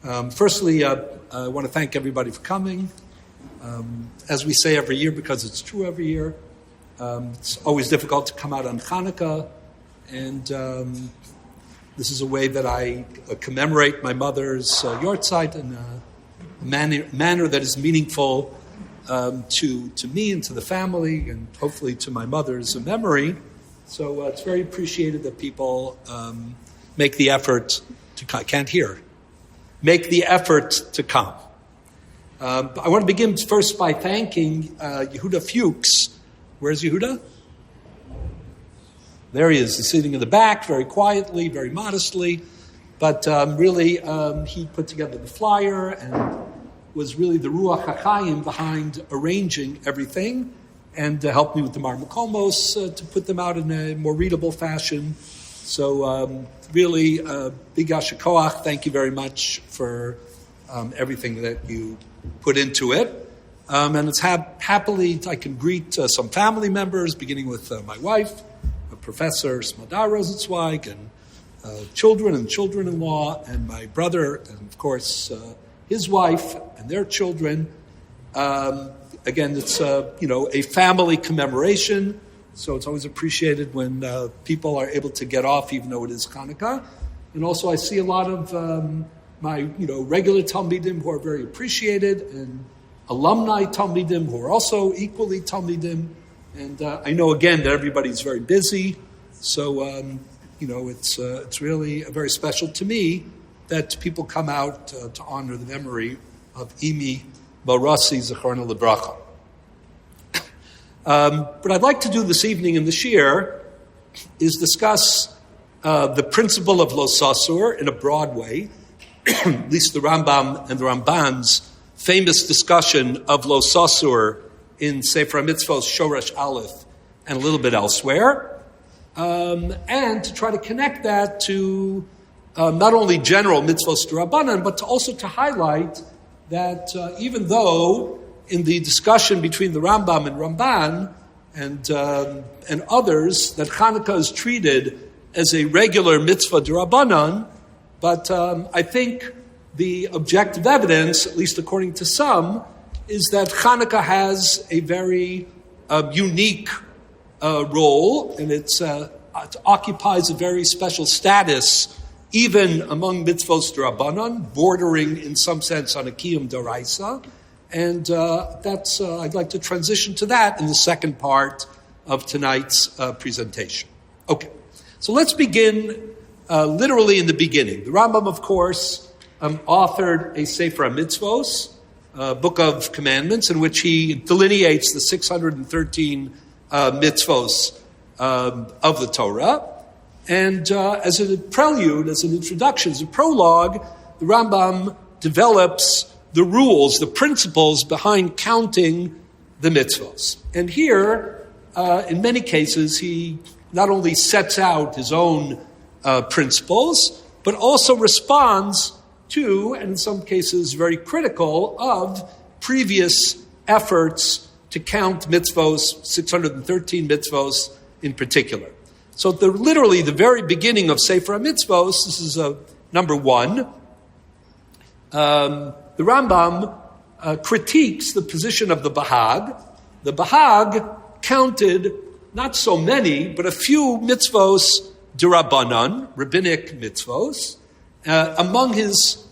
Firstly, I want to thank everybody for coming. As we say every year, because it's true every year, it's always difficult to come out on Hanukkah, and this is a way that I commemorate my mother's Yahrzeit in a manner that is meaningful to me and to the family, and hopefully to my mother's memory. So it's very appreciated that people make the effort to come. I can't hear. Make the effort to come. I want to begin first by thanking Yehuda Fuchs. Where's Yehuda? There he is. He's sitting in the back, very quietly, very modestly. But really, he put together the flyer and was really the Ruach HaChaim behind arranging everything, and helped me with the Mar Makomos to put them out in a more readable fashion. So really, big Yasher Koach, thank you very much for everything that you put into it. And it's happily, I can greet some family members, beginning with my wife, Professor Smadar Rosensweig, and children and children-in-law, and my brother, and of course his wife and their children. Again, it's a family commemoration, so it's always appreciated when people are able to get off, even though it is Hanukkah. And also, I see a lot of my regular Talmidim who are very appreciated, and alumni Talmidim who are also equally Talmidim. And I know again that everybody's very busy, so it's really very special to me that people come out to honor the memory of Imi Barasi Zacharna Lebracha. What I'd like to do this evening in the Shir is discuss the principle of Lo Sasur in a broad way, at least the Rambam and the Ramban's famous discussion of Lo Sasur in Sefer HaMitzvos Shorash Aleph and a little bit elsewhere, and to try to connect that to not only general mitzvos d'Rabbanan, but also to highlight that even though in the discussion between the Rambam and Ramban and others, that Hanukkah is treated as a regular mitzvah d'Rabbanan, but I think the objective evidence, at least according to some, is that Hanukkah has a very unique role, and it occupies a very special status, even among mitzvos d'Rabbanan, bordering in some sense on a kiyum d'oraisa. And I'd like to transition to that in the second part of tonight's presentation. Okay, so let's begin literally in the beginning. The Rambam, of course, authored a Sefer HaMitzvos, Book of Commandments, in which he delineates the 613 mitzvos of the Torah. And as a prelude, as an introduction, as a prologue, the Rambam develops the rules, the principles behind counting the mitzvos. And here, in many cases, he not only sets out his own principles, but also responds to, and in some cases very critical of, previous efforts to count mitzvos, 613 mitzvos in particular. So literally the very beginning of Sefer HaMitzvos, this is number one, the Rambam critiques the position of the Bahag. The Bahag counted not so many, but a few mitzvos d'Rabbanan, rabbinic mitzvos, among his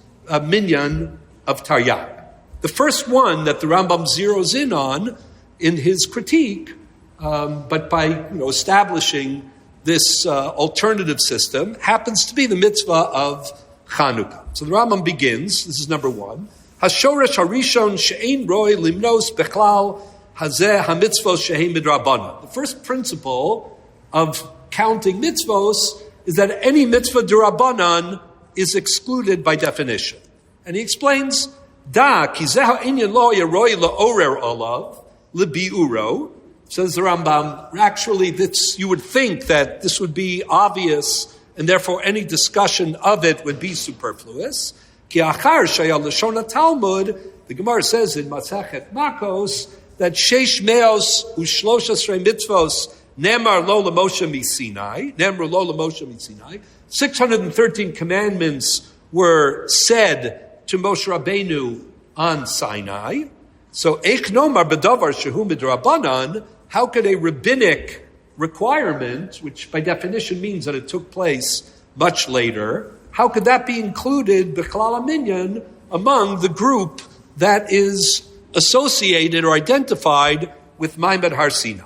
minyan of Taryag. The first one that the Rambam zeroes in on in his critique, but by establishing this alternative system, happens to be the mitzvah of Chanukah. So the Rambam begins, this is number one, Hashoresh harishon she'ein roi limnos bechlal hazeh hamitzvos she'ein midrabanan. The first principle of counting mitzvos is that any mitzvah d'Rabbanan is excluded by definition. And he explains, Da ki zeha inyan lo yaroi la'orer olav lebiuro. Says the Rambam, actually you would think that this would be obvious, and therefore any discussion of it would be superfluous. Ki achar shaya l'shon Talmud, the Gemara says in Masachet Makos, that sheish meos u'shlosh asrei mitzvos nemar lo l'moshe misinai, nemar lo l'moshe misinai, 613 commandments were said to Moshe Rabbeinu on Sinai. So, Eich Nomar B'davar Shehu Midrabanan, how could a rabbinic requirement, which by definition means that it took place much later, how could that be included, B'chlal HaMinyan, among the group that is associated or identified with Ma'amad Har Sinai?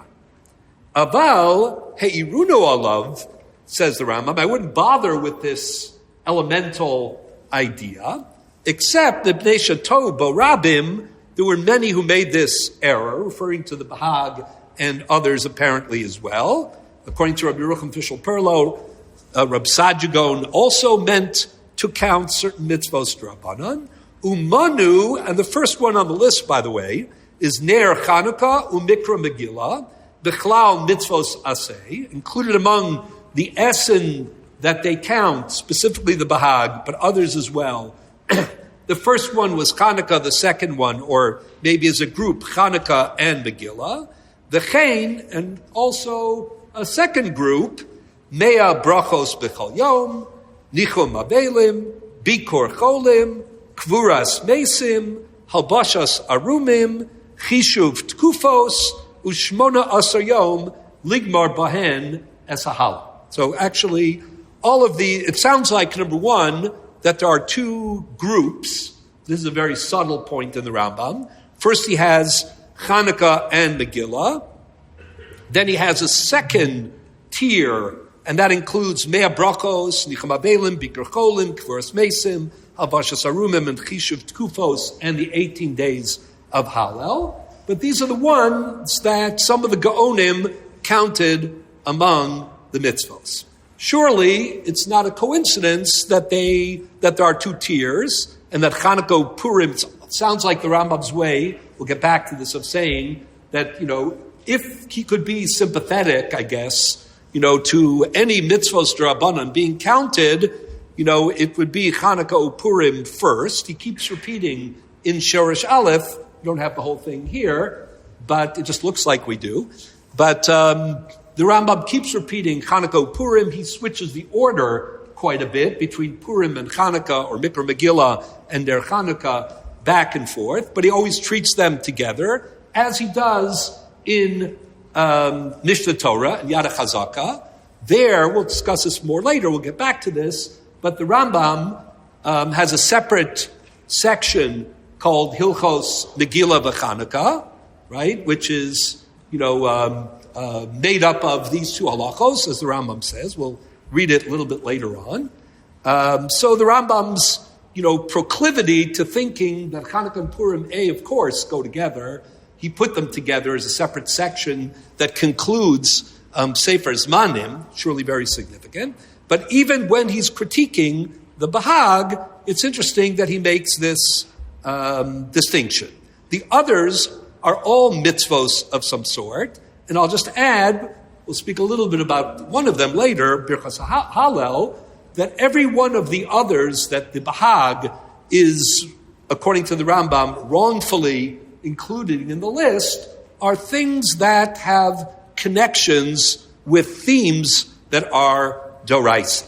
Aval He'iruno Alav, says the Rambam, I wouldn't bother with this elemental idea, except that Bnei Shato Bo Rabim, there were many who made this error, referring to the Bahag and others apparently as well. According to Rabbi Yerucham Fishel Perlo, Rab Sajagon also meant to count certain mitzvos d'Rabbanan. Umanu, and the first one on the list, by the way, is Ner Chanukah Umikra Megillah, B'chlal mitzvos aseh, included among the essen that they count, specifically the Bahag, but others as well. The first one was Chanukah, the second one, or maybe as a group, Chanukah and Megillah. The Chain, and also a second group, Mea Brachos B'chol Yom, Nichum Avelim, Bikor Cholim, Kvuras Mesim, Halbashas Arumim, Chishuv Tkufos, Ushmona Asar Yom, Ligmar Bahen Esahala. So actually, all of it sounds like, number one, that there are two groups. This is a very subtle point in the Rambam. First he has Chanukah and Megillah. Then he has a second tier, and that includes Mea Brachos, Nichum Avelim, Bikor Cholim, Kvuras Mesim, Halbashas Arumim, and Chishuv Tkufos, and the 18 days of Hallel. But these are the ones that some of the Gaonim counted among the mitzvos. Surely, it's not a coincidence that there are two tiers, and that Chanukah Purim, it sounds like the Rambam's way, we'll get back to this, of saying that, if he could be sympathetic, I guess, to any mitzvos d'Rabbanan being counted, it would be Chanukah Purim first. He keeps repeating in Shorish Aleph, you don't have the whole thing here, but it just looks like we do. But the Rambam keeps repeating Chanukah Purim. He switches the order quite a bit between Purim and Chanukah, or Mikra Megillah and Der Chanukah, back and forth, but he always treats them together, as he does in Mishnah Torah and Yad HaChazaka. There, we'll discuss this more later, we'll get back to this, but the Rambam has a separate section called Hilchos Megillah v'Chanukah, right, which is, made up of these two halachos, as the Rambam says. We'll read it a little bit later on. So the Rambam's, proclivity to thinking that Chanukah and Purim, of course, go together. He put them together as a separate section that concludes Sefer Zmanim, surely very significant. But even when he's critiquing the Bahag, it's interesting that he makes this distinction. The others are all mitzvos of some sort. And I'll just add, we'll speak a little bit about one of them later, Birchas Hallel, that every one of the others that the Bahag is, according to the Rambam, wrongfully included in the list are things that have connections with themes that are doraisa.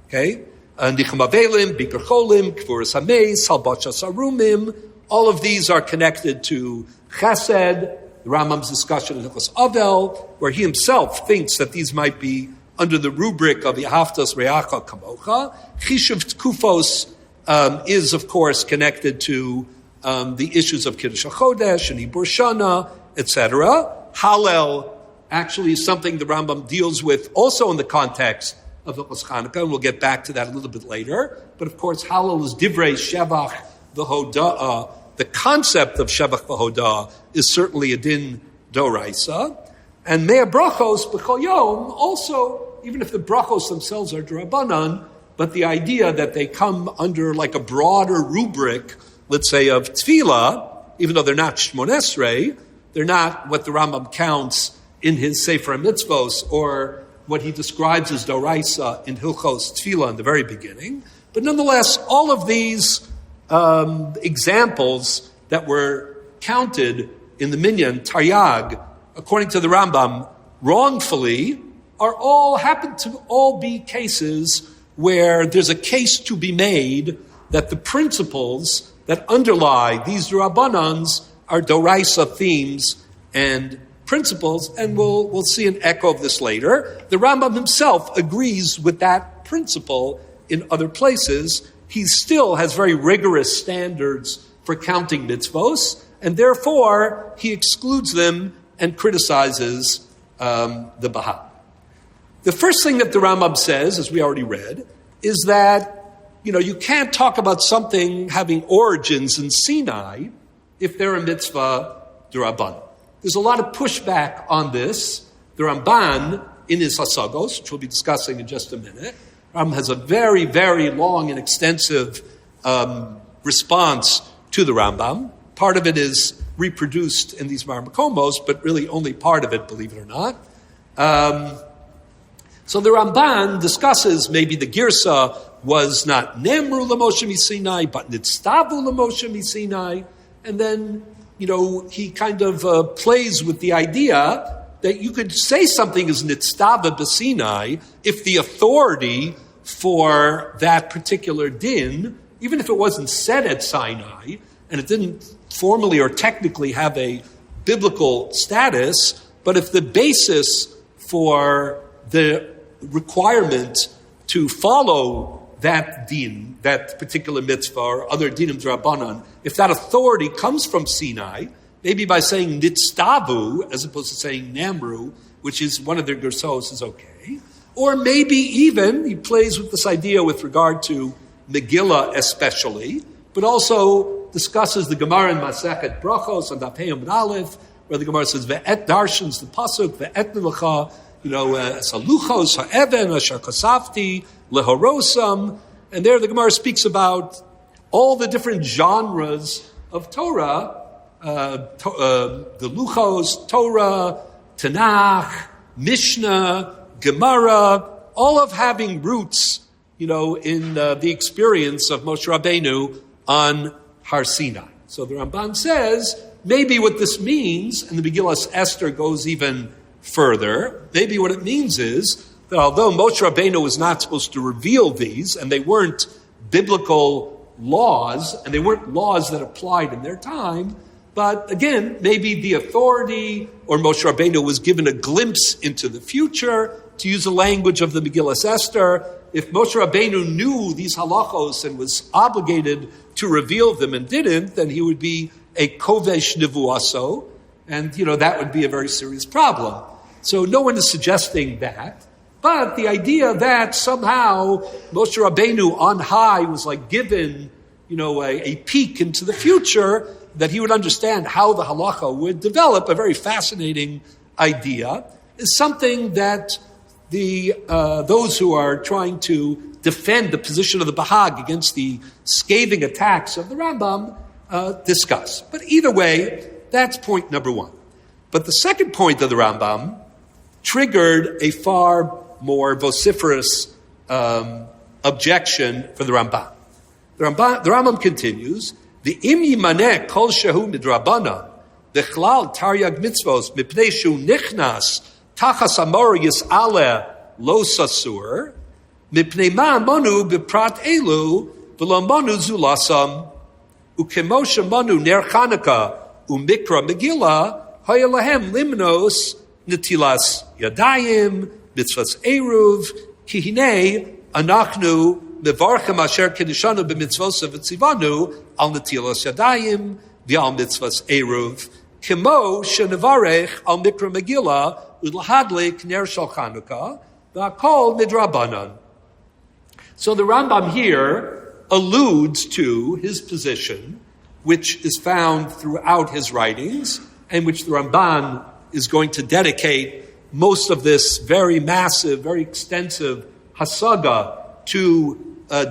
Okay? Nichum Avelim, Bikor Cholim, Kvuras Hameis, Halbashas Arumim, all of these are connected to Chesed, the Rambam's discussion in Hilchos Avel, where he himself thinks that these might be under the rubric of Yehavtas Reacha Kamocha. Chishuv Tkufos is, of course, connected to the issues of Kiddush HaChodesh and Ibur Shana, etc. Hallel actually is something the Rambam deals with also in the context of Hilchos Chanukah, and we'll get back to that a little bit later. But of course, Hallel is Divrei Shevach V'Hoda'ah. The concept of Shevach V'Hoda'ah is certainly a din doraisa. And Mea Brachos B'chol Yom also, even if the brachos themselves are d'Rabbanan, but the idea that they come under like a broader rubric, let's say, of tefillah, even though they're not Shmon Esrei, they're not what the Rambam counts in his Sefer HaMitzvos, or what he describes as doraisa in Hilchos Tefillah in the very beginning. But nonetheless, all of these examples that were counted in the Minyan, Taryag, according to the Rambam, wrongfully, happen to all be cases where there's a case to be made that the principles that underlie these D'Rabbanans are Doraisa themes and principles, and we'll see an echo of this later. The Rambam himself agrees with that principle in other places. He still has very rigorous standards for counting mitzvos, and therefore he excludes them and criticizes the Baha. The first thing that the Rambam says, as we already read, is that you can't talk about something having origins in Sinai if they're a mitzvah d'Rabbanan. There's a lot of pushback on this. The Ramban, in his Hasagos, which we'll be discussing in just a minute, Rambam has a very, very long and extensive response to the Rambam. Part of it is reproduced in these Marmakomos, but really only part of it, believe it or not. So the Ramban discusses maybe the Girsa was not Nemru l'Moshe Sinai, but Nitztavu l'Moshe Sinai. And then, he kind of plays with the idea that you could say something is Nitztava b'Sinai if the authority for that particular din, even if it wasn't said at Sinai, and it didn't formally or technically have a biblical status, but if the basis for the requirement to follow that din, that particular mitzvah or other dinim d'Rabbanan, if that authority comes from Sinai, maybe by saying nitztavu as opposed to saying namru, which is one of their gersos, is okay. Or maybe even he plays with this idea with regard to Megillah especially, but also discusses the Gemara in Masechet Brachos on Dapei Amud Aleph, where the Gemara says ve'et darshans the pasuk ve'et nelecha, saluchos ha'even asher kasafti lehorosam, and there the Gemara speaks about all the different genres of Torah, the luchos, Torah, Tanakh, Mishnah, Gemara, all of having roots, in the experience of Moshe Rabbeinu on Har Sinai. So the Ramban says maybe what this means, and the Megillas Esther goes even further, maybe what it means is that although Moshe Rabbeinu was not supposed to reveal these, and they weren't biblical laws, and they weren't laws that applied in their time, but again, maybe the authority or Moshe Rabbeinu was given a glimpse into the future, to use the language of the Megillas Esther. If Moshe Rabbeinu knew these halachos and was obligated to reveal them and didn't, then he would be a kovesh nevuaso, and that would be a very serious problem. So no one is suggesting that. But the idea that somehow Moshe Rabbeinu on high was given, a peek into the future, that he would understand how the halacha would develop, a very fascinating idea, is something that those who are trying to defend the position of the Bahag against the scathing attacks of the Rambam discuss. But either way, that's point number one. But the second point of the Rambam triggered a far more vociferous objection for the Rambam. The Rambam continues, the im yimaneh kol shehu midrabbanan, the chlal taryag mitzvos mipnei shu nichnas tachas amor yis'aleh lo sasur, mipnei ma manu b'prat elu v'lo manu zulasam, ukemoshe manu ner Chanukah umikra Megillah haya lahem limnos netilas yadayim mitzvahs eruv kihine anachnu mevarchem asher kedishanu b'mitzvos v'tzivanu al netilas yadayim v'al mitzvahs eruv kemo shenevarech al mikra Megillah ulahadlik ner shal Chanukah v'akol midrabanan. So the Rambam here alludes to his position, which is found throughout his writings, and which the Ramban is going to dedicate most of this very massive, very extensive hasaga to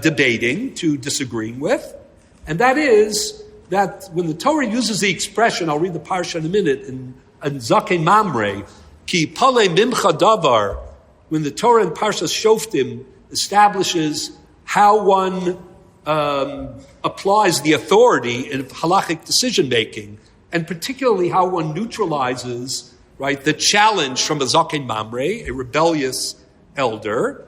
debating, to disagreeing with. And that is that when the Torah uses the expression, I'll read the parsha in a minute, in Zakei Mamre, ki pale mimcha davar, when the Torah in Parshas Shoftim establishes how one applies the authority in halachic decision-making, and particularly how one neutralizes, the challenge from a Zaken Mamre, a rebellious elder.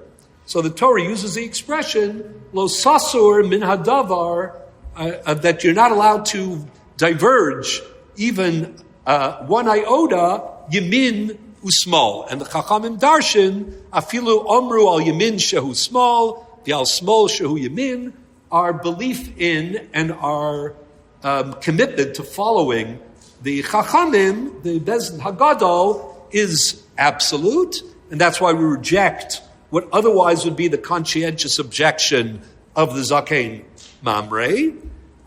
So the Torah uses the expression, lo sasur min hadavar, that you're not allowed to diverge even one iota, yamin usmol. And the Chachamim darshan, afilu omru al yamin shehu small, v'al smol shehu yamin, our belief in and our commitment to following the Chachamim, the Bezdin Hagadol, is absolute, and that's why we reject what otherwise would be the conscientious objection of the Zakein Mamre.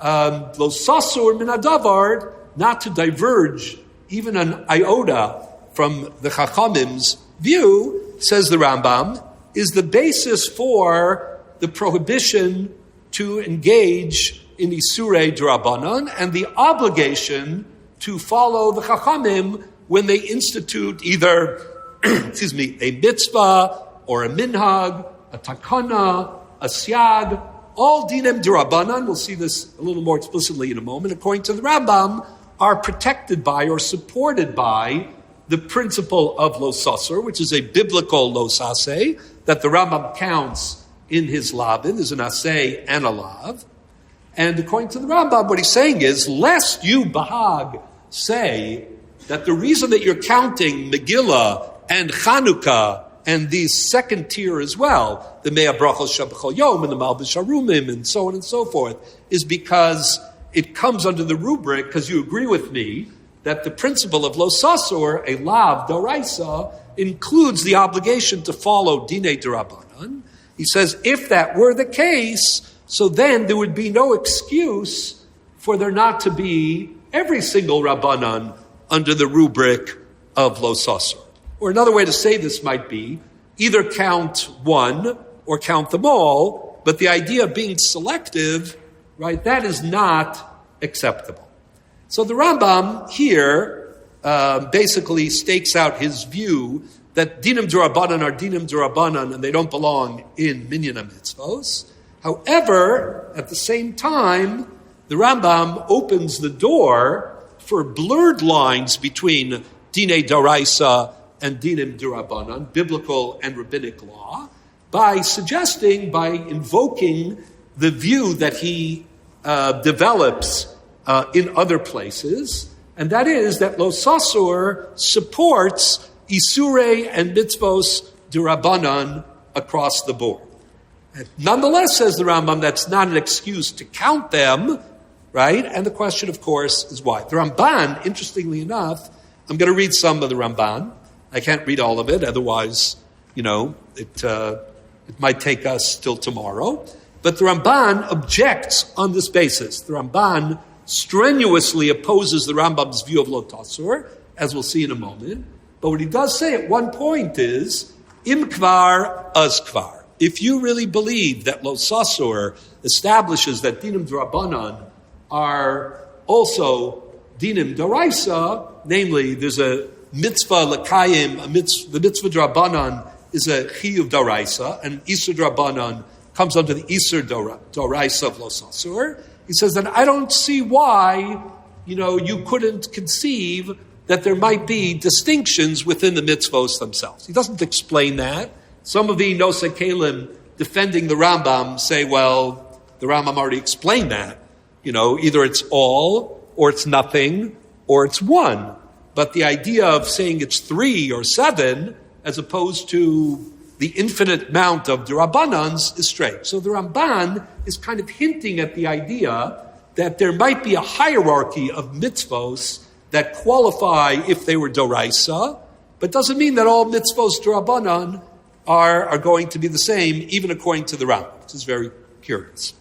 Lo sasur min hadavar, not to diverge even an iota from the Chachamim's view, says the Rambam, is the basis for the prohibition to engage in Isurei D'Rabbanan and the obligation to follow the Chachamim when they institute either, a mitzvah or a minhag, a takana, a siyag, all dinem d'Rabbanan, we'll see this a little more explicitly in a moment, according to the Rambam, are protected by or supported by the principle of lo sasur, which is a biblical lo saseh, that the Rambam counts in his lavin, is an aseh and a lav. And according to the Rambam, what he's saying is, lest you, Bahag, say that the reason that you're counting Megillah and Chanukah and the second tier as well, the Meir Bracha Shabachol Yom and the Malbish Harumim and so on and so forth, is because it comes under the rubric, because you agree with me, that the principle of Lo Sasur, a Lav Doraisa, includes the obligation to follow Dinei D'Rabbanan. He says, if that were the case, so then there would be no excuse for there not to be every single Rabbanan under the rubric of Lo Sasur. Or another way to say this might be, either count one or count them all, but the idea of being selective, right, that is not acceptable. So the Rambam here basically stakes out his view that dinim d'Rabbanan are dinim d'Rabbanan and they don't belong in minyan mitzvos. However, at the same time, the Rambam opens the door for blurred lines between dinei d'Oraisa and dinim d'Rabbanan, biblical and rabbinic law, by invoking the view that he develops in other places, and that is that Lo Sasur supports Isurei and Mitzvos d'Rabbanan across the board. And nonetheless, says the Rambam, that's not an excuse to count them, right? And the question, of course, is why. The Ramban, interestingly enough, I'm going to read some of the Ramban. I can't read all of it, otherwise, it might take us till tomorrow. But the Ramban objects on this basis. The Ramban strenuously opposes the Rambam's view of Lo Tasur, as we'll see in a moment. But what he does say at one point is, Im kvar az kvar. If you really believe that Lo Sasur establishes that dinim d'Rabbanan are also dinim d'Oraisa, namely there's a mitzvah l'kayim, the mitzvah d'Rabbanan is a chiyuv d'Oraisa, and Isur d'Rabbanan comes under the Isur d'Oraisa of Lo Sasur. He says that I don't see why, you couldn't conceive that there might be distinctions within the mitzvos themselves. He doesn't explain that. Some of the Nosei Kelim defending the Rambam say, well, the Rambam already explained that. Either it's all, or it's nothing, or it's one. But the idea of saying it's 3 or 7, as opposed to the infinite amount of D'Rabbanans, is strange. So the Ramban is kind of hinting at the idea that there might be a hierarchy of mitzvos that qualify if they were Doraisa, but doesn't mean that all mitzvos D'Rabbanan are going to be the same, even according to the Rambam, which is very curious.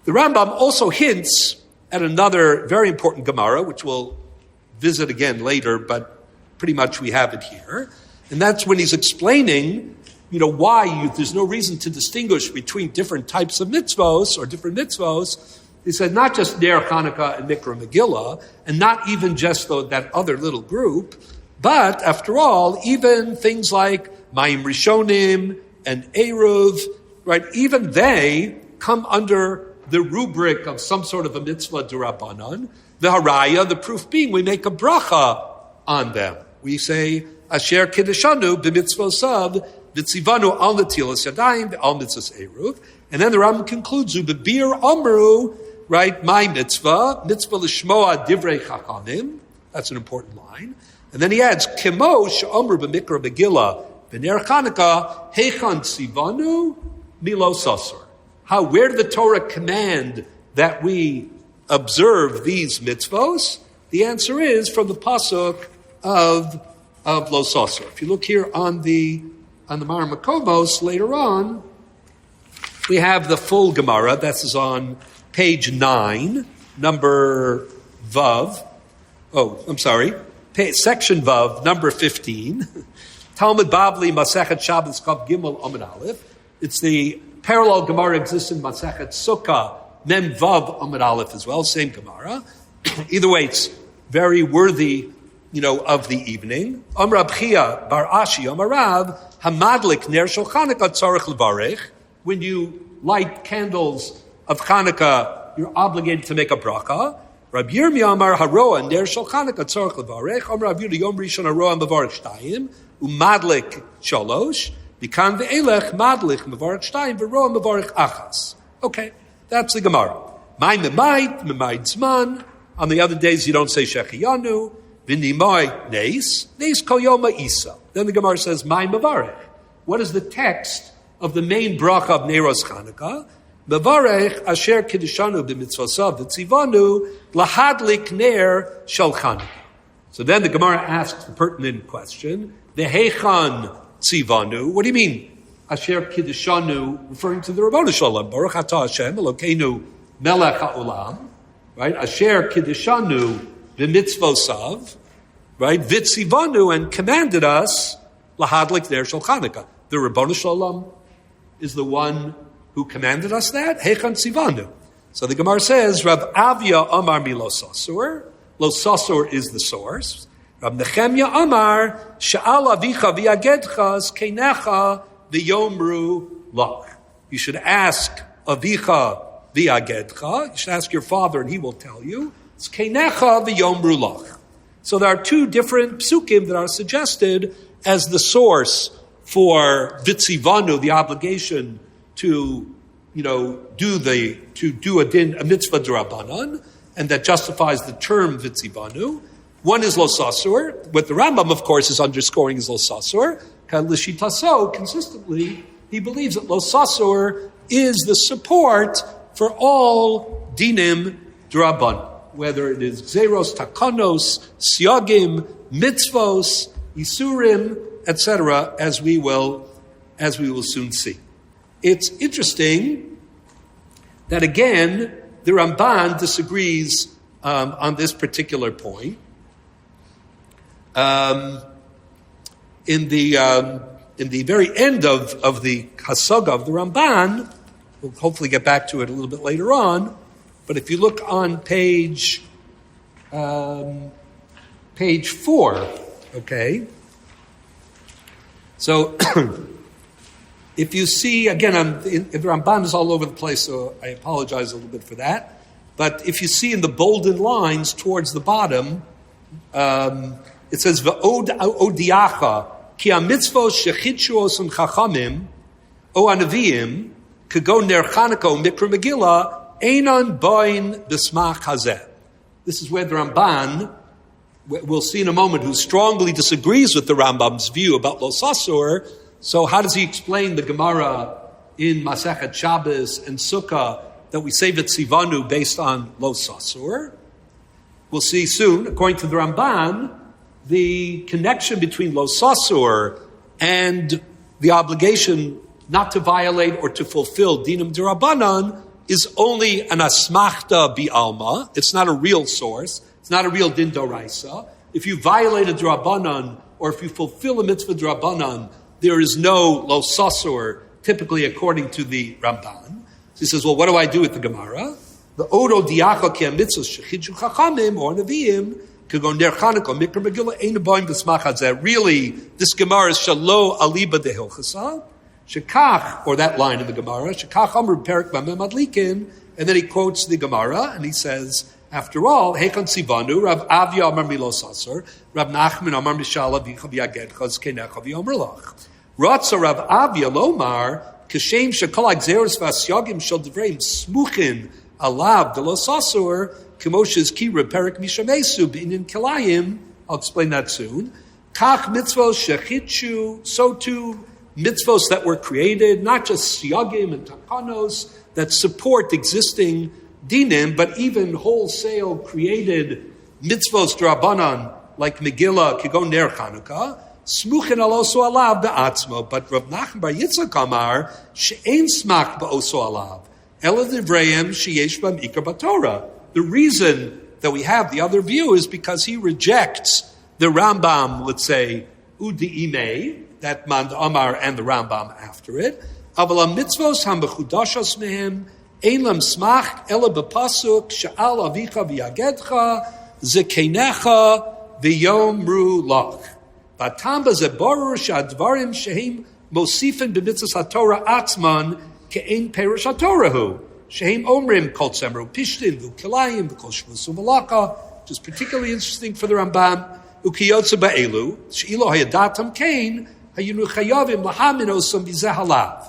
The Rambam also hints at another very important Gemara, which we'll visit again later, but pretty much we have it here. And that's when he's explaining, why there's no reason to distinguish between different types of mitzvos or different mitzvos. He said not just Ner Chanukah and Mikra Megillah, and not even just that other little group, but after all, even things like Mayim Rishonim and Eruv, right? Even they come under the rubric of some sort of a mitzvah d'Rabbanan. The haraya, the proof being, we make a bracha on them. We say, Asher Kiddeshanu b'mitzvosav v'tzivanu al netilas yadayim al mitzvahs eruv. And then the Rambam concludes, Ubebir Amru, right, my mitzvah l'shmoa divrei chachamim. That's an important line. And then he adds, Kemo she'amru b'mikra begillah b'ner Chanukah heichan tzivanu milo sasur. Where did the Torah command that we observe these mitzvos? The answer is from the pasuk of lo sasur. If you look here on the Mar Makomos later on, we have the full Gemara. This is on page 9, number Vav. Oh, I'm sorry. Section Vav, number 15. Talmud Bavli, Masechet Shabbos, Kav Gimel, Amud Aleph. It's the parallel Gemara exists in Masechet Sukkah, Mem Vav, Amud Aleph as well, same Gemara. Either way, it's very worthy, of the evening. Amr Abchia, Bar Ashi, HaRav, Hamadlik, Ner Shel Chanukah, Tzarech Levarech. When you light candles of Chanukah, you're obligated to make a bracha. Rabbi Yirmiyah Amar Haroa Ner Shel Chanukah Tzarech Levarech. Amar Rabbi Yehuda Yom Rishon Haroa Mevarech Shtayim Umadlik Shalosh Mikan ve'elech Madlik Mevarech Shtayim Veroa Mevarech Achas. Okay, that's the Gemara. My Memait Zman. On the other days you don't say Shechiyanu. V'nimai Neis Kol Yoma Isa. Then the Gemara says My Mevarech. What is the text of the main bracha of Neiros Chanukah? Mevarech asher kiddishanu b'mitzvosav v'tzivanu lahadlik ner shel Chanukah. So then the Gemara asks the pertinent question, V'heichan tzivanu, what do you mean? Asher kiddishanu, referring to the Rabbanu Shalom, Baruch atah Hashem, Elokeinu melech ha'olam, right? Asher kiddishanu b'mitzvosav, right? V'tzivanu, and commanded us lahadlik ner shel Chanukah. The Rabbanu Shalom is the one who commanded us that. Heichan tzivanu. So the Gemara says, Rav Avia Amar mi lo sasur. Lo sasur is the source. Rav Nechemya Amar Sha'al avicha v'yagedchas keinecha v'yomru lach. You should ask avicha v'yagedcha. You should ask your father, and he will tell you. It's keinecha v'yomru lach. So there are two different psukim that are suggested as the source for vitzivanu, the obligation to, do a mitzvah d'Rabbanan, and that justifies the term vitzivanu. One is lo sasur. What the Rambam, of course, is underscoring is lo sasur. L'shitaso, consistently, he believes that lo sasur is the support for all dinim d'Rabbanan, whether it is gzeros, takanos, siagim, mitzvos, isurim, etc., as we will soon see. It's interesting that again the Ramban disagrees on this particular point. In the very end of the Hasaga of the Ramban, we'll hopefully get back to it a little bit later on. But if you look on page 4, okay. So, if you see, again, the Ramban is all over the place, so I apologize a little bit for that. But if you see in the bolden lines towards the bottom, it says, V'od odiacha, ki ha-mitzvos shechitshuos and chachamim, o anavim, kago ner Chanukah mikra Megillah, einon boin b'smach hazeh. This is where the Ramban, we'll see in a moment, who strongly disagrees with the Rambam's view about lo sasur. So how does he explain the Gemara in Masechet Shabbos and Sukkah that we say Vitzivanu based on lo sasur? We'll see soon. According to the Ramban, the connection between lo sasur and the obligation not to violate or to fulfill dinim d'Rabbanan is only an asmachta bi'alma. It's not a real source. It's not a real din d'oraisa. If you violate a d'Rabbanan or if you fulfill a mitzvah d'Rabbanan, there is no lo sasur, typically according to the Ramban. So he says, well, what do I do with the Gemara? The odo diacha ki ha-mitzvos shechidju chachamim or neviim kagon ner Chanukah mikra Megillah ein boim b'smach hazeh. Really, this Gemara is shalo aliba dehilchasa. Shekach, or that line in the Gemara, Shekach amr perik b'mem adlikin, and then he quotes the Gemara, and he says, after all, Heichan tzivanu, Rav Avia amar mi lo sasur, Rav Nachman amar mishal avicha v'yagedcha zkenecha v'yomer lach. Ratza Rav Avia Lomar, Kashem Shekol Agzeros Vasyagim Shel Devreim Smuchin Alav Delos Asur, Kemoshes Kira Perik Mishamesu B'inin Kelayim. I'll explain that soon. Kach mitzvos shechitchu, so too mitzvos that were created, not just siyagim and takanos that support existing dinim, but even wholesale created mitzvos d'Rabbanan like Megillah, Kigon Ner Chanukah, smuchin aloso alav be'atzmo. But Rav Nachman Bar Yitzchak Amar she'ein smach ba'oso alav ela divrayim sheyesh bam ikar b'Torah. The reason that we have the other view is because he rejects the Rambam, let's say, Udi Imei, that Mand Amar and the Rambam after it. Aval mitzvos hambechudashos mehem ein lam smach ela bepasuk she'al avicha v'yagedcha zekeinecha v'yomru lach. V'atamba zeborur she'advarim shehem mosifin b'mitzvos haTorah atzman ke'ein perush haTorahu shehem omrim kol tzemru pishtin v'kilayim v'kol shvus u'malaka, which is particularly interesting for the Rambam. Ukiyotze ba'elu, she'ilo hayadatam kain, hayinu chayavim lahamin osam v'zeh halav.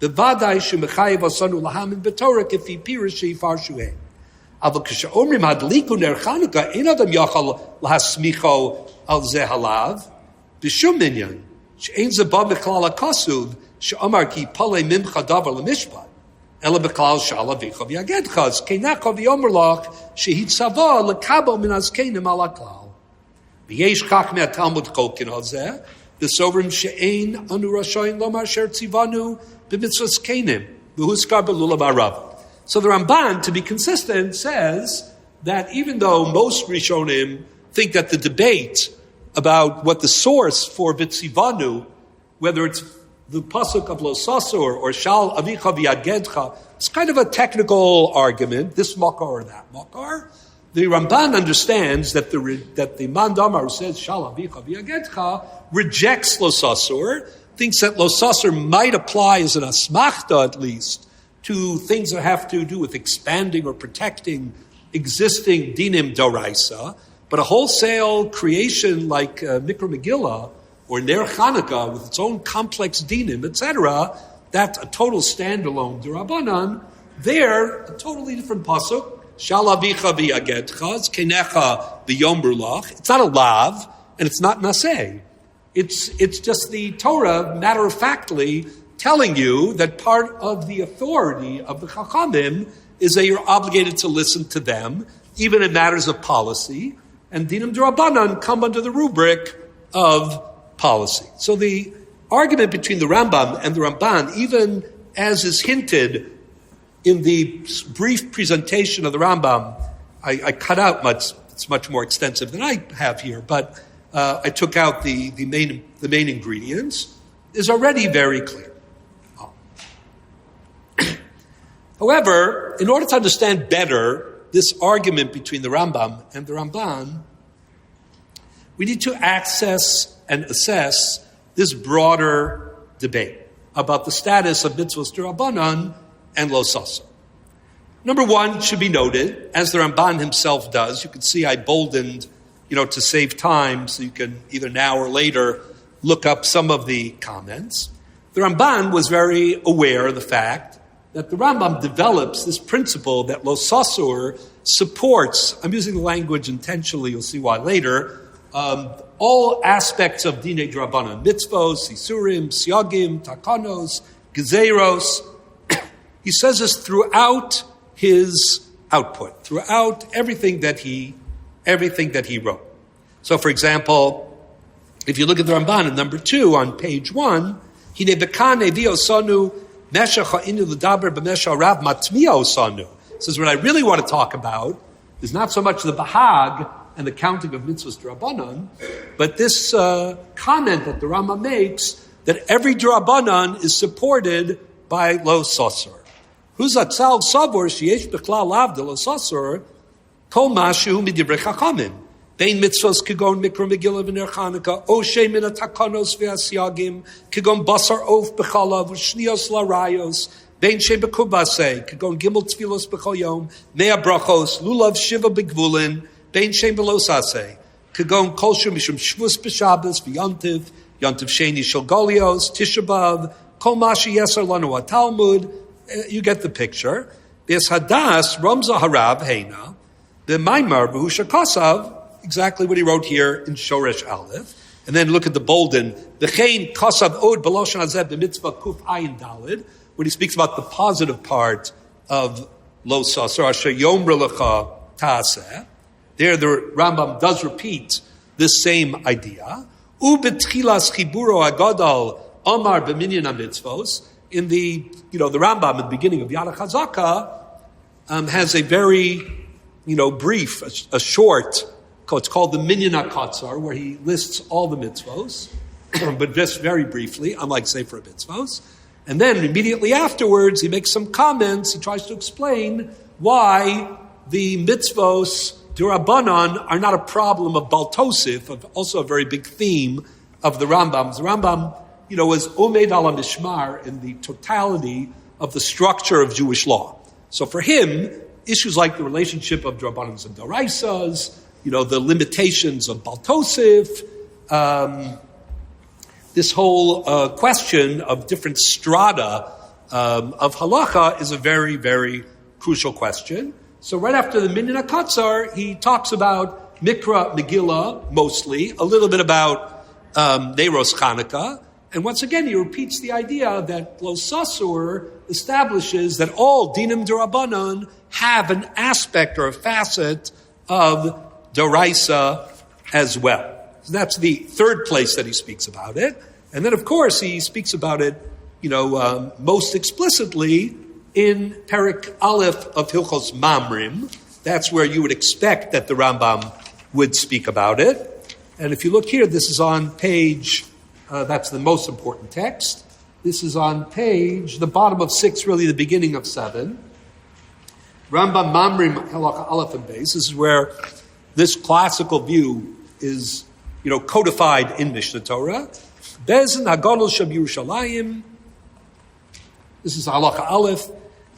B'vadai she'mechayev osanu lahamin b'torah kefi pirish she'ifar shu'eh. Aval k'she'omrim hadliku ner Chanukah, ein adam yachal lahasmicho al zeh halav, b'shum minyan, she'ein zebah b'klal ha'kasuv, she'omar ki palei mimcha davar l'mishpat, ela b'klal she'al avicha v'yagedcha, zkenecha v'yomer lach, she'hitzava l'kabo min azkenim al ha'klal. V'yesh chach me'atalmud cholkin hazeh, v'sovrim she'ein anu rashayin lomar sher tzivanu b'mitzvos kenim, v'huskar b'lulav HaRav. So the Ramban, to be consistent, says that even though most Rishonim think that the debate about what the source for v'tzivanu, whether it's the pasuk of Lo Sasur or Shal Avicha V'Yagedcha, it's kind of a technical argument, this makar or that makar. The Ramban understands that the Mandamar who says Shal Avicha V'Yagedcha rejects Lo Sasur, thinks that Lo Sasur might apply as an asmachta at least to things that have to do with expanding or protecting existing dinim doraisa, but a wholesale creation like Mikra Megillah or Ner Chanukah with its own complex dinim, etc., that's a total standalone d'Rabbanan. There, a totally different pasuk. Shal avicha v'yagedcha, zkenecha v'yomru lach. It's not a lav, and it's not naseh. It's just the Torah, matter-of-factly, telling you that part of the authority of the Chachamim is that you're obligated to listen to them, even in matters of policy, and dinim d'Rabbanan come under the rubric of policy. So the argument between the Rambam and the Ramban, even as is hinted in the brief presentation of the Rambam, I cut out much. It's much more extensive than I have here, but I took out the main ingredients. Is already very clear. However, in order to understand better this argument between the Rambam and the Ramban, we need to access and assess this broader debate about the status of mitzvos d'Rabbanan and Lo Sasur. Number one, it should be noted, as the Ramban himself does. You can see I boldened, to save time, so you can either now or later look up some of the comments. The Ramban was very aware of the fact that the Rambam develops this principle that Lo Sasur supports, I'm using the language intentionally, you'll see why later, all aspects of Dinei D'Rabbanan, mitzvos, isurim, siyagim, takanos, gezeros. He says this throughout his output, throughout everything that he wrote. So, for example, if you look at the Ramban in number 2 on page 1, Hine bekane viosanu meshach ha'inu l'daber b'meshach HaRav matmiya osanu. Says what I really want to talk about is not so much the bahag and the counting of mitzvahs d'Rabbanan, but this comment that the Rama makes that every d'Rabbanan is supported by Lo Sasur. Huzatzal savor sheyesh b'klal lav de Lo Sasur kol mashu midivrei chachamim bein mitzvos kegon mikra megillah v'ner Chanukah oshe min hatakanos v'hasyagim kegon basar of b'chalav v'shnios larayos bein she b'kubasei kegon gimel tfilos b'chol yom mea brachos lulav shiva b'gvulin bein she b'lo sasei kegon kol shu mishum shvus b'shabbos v'yantiv Yontiv Sheni Shel Golios, Tisha B'Av, Kol Mashi Yeser Lanu Talmud. You get the picture. B'es Hadas Ramza HaRav Heina, the Meir B'Husha Kosav, exactly what he wrote here in Shoresh Aleph. And then look at the bolden. V'chein Kosav Od B'Loshan Hazeh B'Mitzvah Kuf Ayin Dalid, when he speaks about the positive part of Lo Sasor, Asher Yomra Lecha Ta'aseh. There the Rambam does repeat this same idea. U'betchilas Chiburo Agadol Omar B'Minyan HaMitzvos. In the Rambam at the beginning of Yad HaChazaka has a very, brief, a short, it's called the Minyan HaKatzar, where he lists all the mitzvos, but just very briefly, unlike Sefer HaMitzvos. And then immediately afterwards, he makes some comments, he tries to explain why the mitzvos D'Rabbanan are not a problem of Baltosif, also a very big theme of the Rambam. The Rambam was Omed ala Mishmar in the totality of the structure of Jewish law. So for him, issues like the relationship of D'Rabbanans and D'Oraisas, the limitations of Baltosif, this whole question of different strata of halacha is a very, very crucial question. So right after the Minyan HaKatzar, he talks about Mikra Megillah, mostly, a little bit about Neiros Chanukah, and once again, he repeats the idea that Lo Sasur establishes that all Dinim D'Rabbanan have an aspect or a facet of D'Oraisa as well. So that's the third place that he speaks about it. And then, of course, he speaks about it, most explicitly in Perek Aleph of Hilchos Mamrim. That's where you would expect that the Rambam would speak about it. And if you look here, this is on page... that's the most important text. This is on the bottom of 6, really the beginning of 7. Rambam Mamrim Halacha Aleph and Beis. This is where this classical view is, codified in Mishnah Torah. Bezin Hagadol Sheb Yerushalayim. This is Halacha Aleph.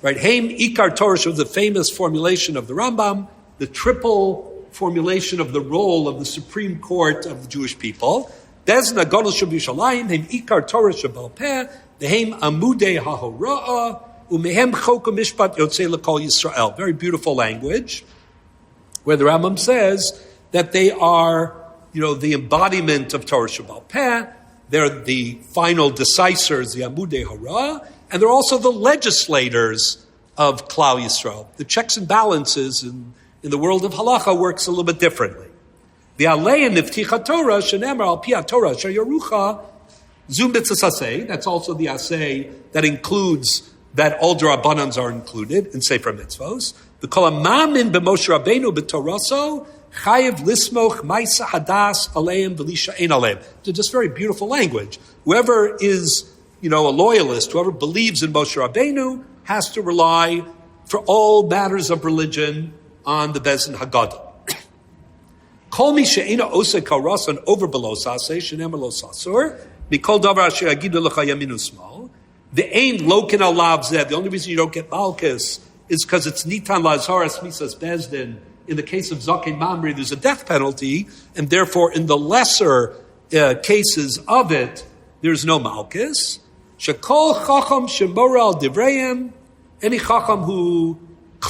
Right? Heim Ikar Torah shows the famous formulation of the Rambam, the triple formulation of the role of the Supreme Court of the Jewish people. Bezin Hagadol Sheb Yerushalayim, Heim Ikar Torah Shebal Peh, Heim Amudei HaHora'ah, Umehem Chok Mishpat Yotzei L'Kol Yisrael. Very beautiful language, where the Rambam says that they are, the embodiment of Torah Shebal Peh. They're the final decisors, the Amudei Hara, and they're also the legislators of Klal Yisrael. The checks and balances in the world of halacha works a little bit differently. The Alei and Nifticha Torah, Shenemar al Pia Torah, Sheyarucha, Zum Mitzvah Aseh. That's also the Aseh that includes that all D'Rabbanans are included in Sefer Mitzvos. The Kol Hamamin b'Moshe Rabbeinu b'Toraso Chayev Lismoch Maisa Hadas Aleim V'Lisha Ein Aleim. It's just very beautiful language. Whoever is, a loyalist, whoever believes in Moshe Rabbeinu, has to rely for all matters of religion on the Bezin Haggadah. Kol mi she'ena oseh kal rasan over below saseh shenemar lo sasur mikol davar asher yagidu lecha yamin usmal. The ain lokin alav zeh. The only reason you don't get malchus is because it's nitan lazharas misas bezdin. In the case of Zaken Mamri, there's a death penalty, and therefore in the lesser cases of it, there's no malchus. Shekol chacham shemora al divrayim. Any chacham who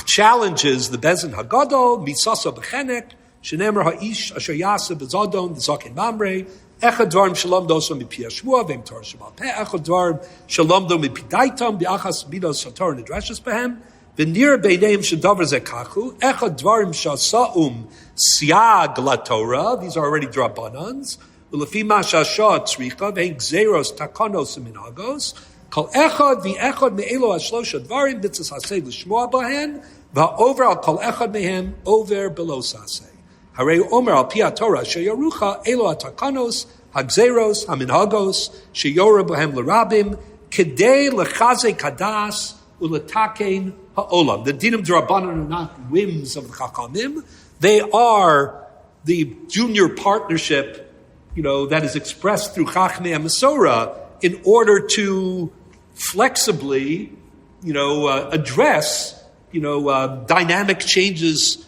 challenges the Bezin Hagadol misasa b'chenek shenemar ha'ish asher yaseh bezadon Zaken Mamri. Echad dvarim shalom dosom mipi Yeshua v'im Torah shebal peh. Echad dvarim shalom do mipi daitam bi'achas midos haTorah nidreshes behem. V'nir beineim shedavar zekachu. Echad dvarim shasaum siag laTorah. These are already D'Rabbanans. Ulefi ma shasha tzricha v'hein gzeros takanos u'minhagos. Kol echad v'echad me'elo hashlosh dvarim mitzvos haseh l'shmoa bahen v'over al kol echad mehem over below saseh. Harei omer al pi haTorah sheyarucha elo hatakanos hagzeros haminhagos sheyora bohem l'rabim kedei lechazek hadas uletakein ha'olam. The dinim d'Rabbanan are not whims of the Chachamim. They are the junior partnership, that is expressed through Chachmei HaMasorah in order to flexibly, address, dynamic changes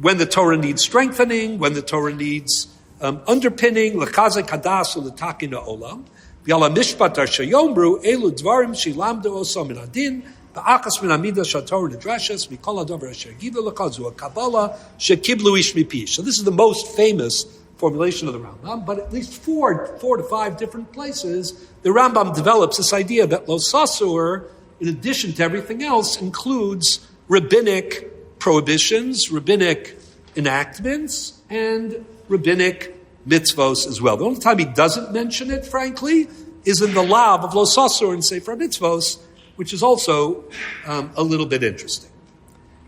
when the Torah needs strengthening, when the Torah needs underpinning l'chazek hadas u'l'takin ha'olam, v'yala mishpat arshayomru elu dvarim shilamdu osam min adin, ba'achas min amida shator nedrashes mikol hadavar asher givu l'chazu ha'kabbalah shekiblu ish mipi. So this is the most famous formulation of the Rambam, but at least four to five different places, the Rambam develops this idea that Lo Sasur, in addition to everything else, includes rabbinic prohibitions, rabbinic enactments, and rabbinic mitzvos as well. The only time he doesn't mention it, frankly, is in the Lav of Lo Sasur and Sefer Mitzvos, which is also a little bit interesting.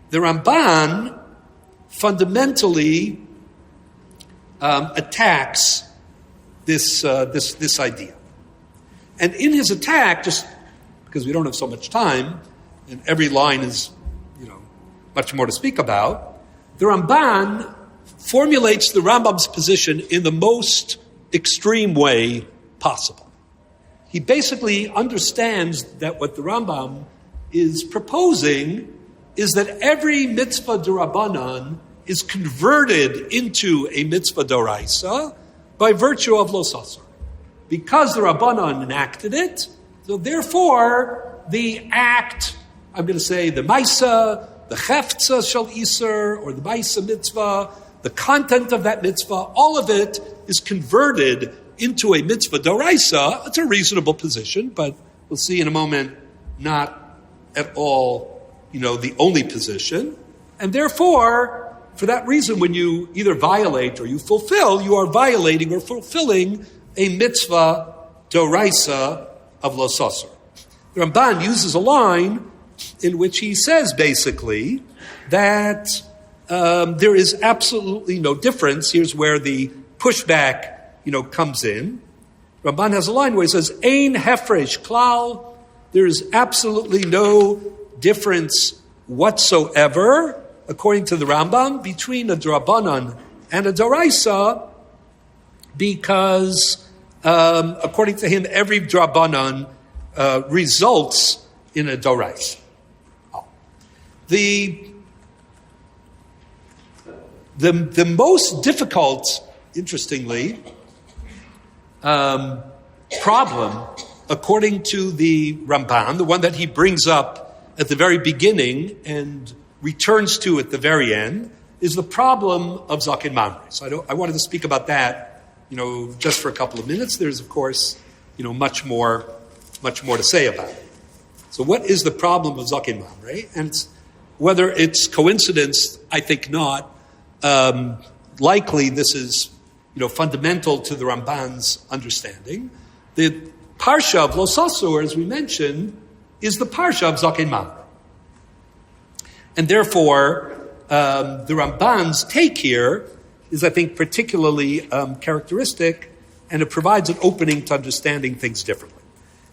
The Ramban fundamentally attacks this idea. And in his attack, just because we don't have so much time, and every line is, much more to speak about, the Ramban formulates the Rambam's position in the most extreme way possible. He basically understands that what the Rambam is proposing is that every mitzvah d'Rabbanan is converted into a mitzvah d'oraisa by virtue of Lo Sasur. Because the Rabbanan enacted it, so therefore the act, I'm going to say the Maisa, the Cheftza Shel Iser, or the Maisa mitzvah, the content of that mitzvah, all of it is converted into a mitzvah d'oraisa. It's a reasonable position, but we'll see in a moment, not at all, the only position. And therefore, for that reason, when you either violate or you fulfill, you are violating or fulfilling a mitzvah d'oraisa of Lo Sasur. The Ramban uses a line in which he says basically that there is absolutely no difference. Here's where the pushback, comes in. Ramban has a line where he says, "Ein hefresh klal." There is absolutely no difference whatsoever, according to the Rambam, between a d'Rabbanan and a d'oraisa, because according to him, every d'Rabbanan results in a d'oraisa. The most difficult, interestingly, problem, according to the Ramban, the one that he brings up at the very beginning and returns to at the very end, is the problem of Zaken Mamre. So I wanted to speak about that, just for a couple of minutes. There's, of course, much more to say about it. So what is the problem of Zaken Mamre? And whether it's coincidence, I think not. Likely this is, fundamental to the Ramban's understanding. The Parsha of Lo Sasur, as we mentioned, is the Parsha of Zaken Mamre. And therefore, the Ramban's take here is, I think, particularly characteristic, and it provides an opening to understanding things differently.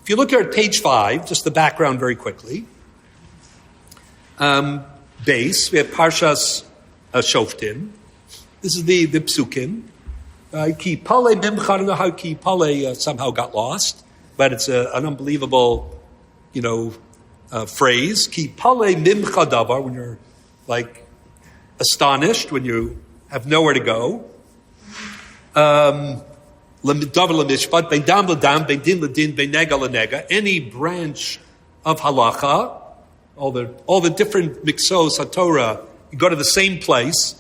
If you look here at page 5, just the background very quickly, base, we have Parshas Shoftim. This is the Psukim. Ki pale mimcha, I don't know how ki pale somehow got lost, but it's an unbelievable, phrase. Ki pale mimcha davar, when you're astonished, when you have nowhere to go. Davar lemishpat, bein dam ledam, bein din ledin, bein nega lenega. Any branch of halacha, all the different mixos haTorah, you go to the same place.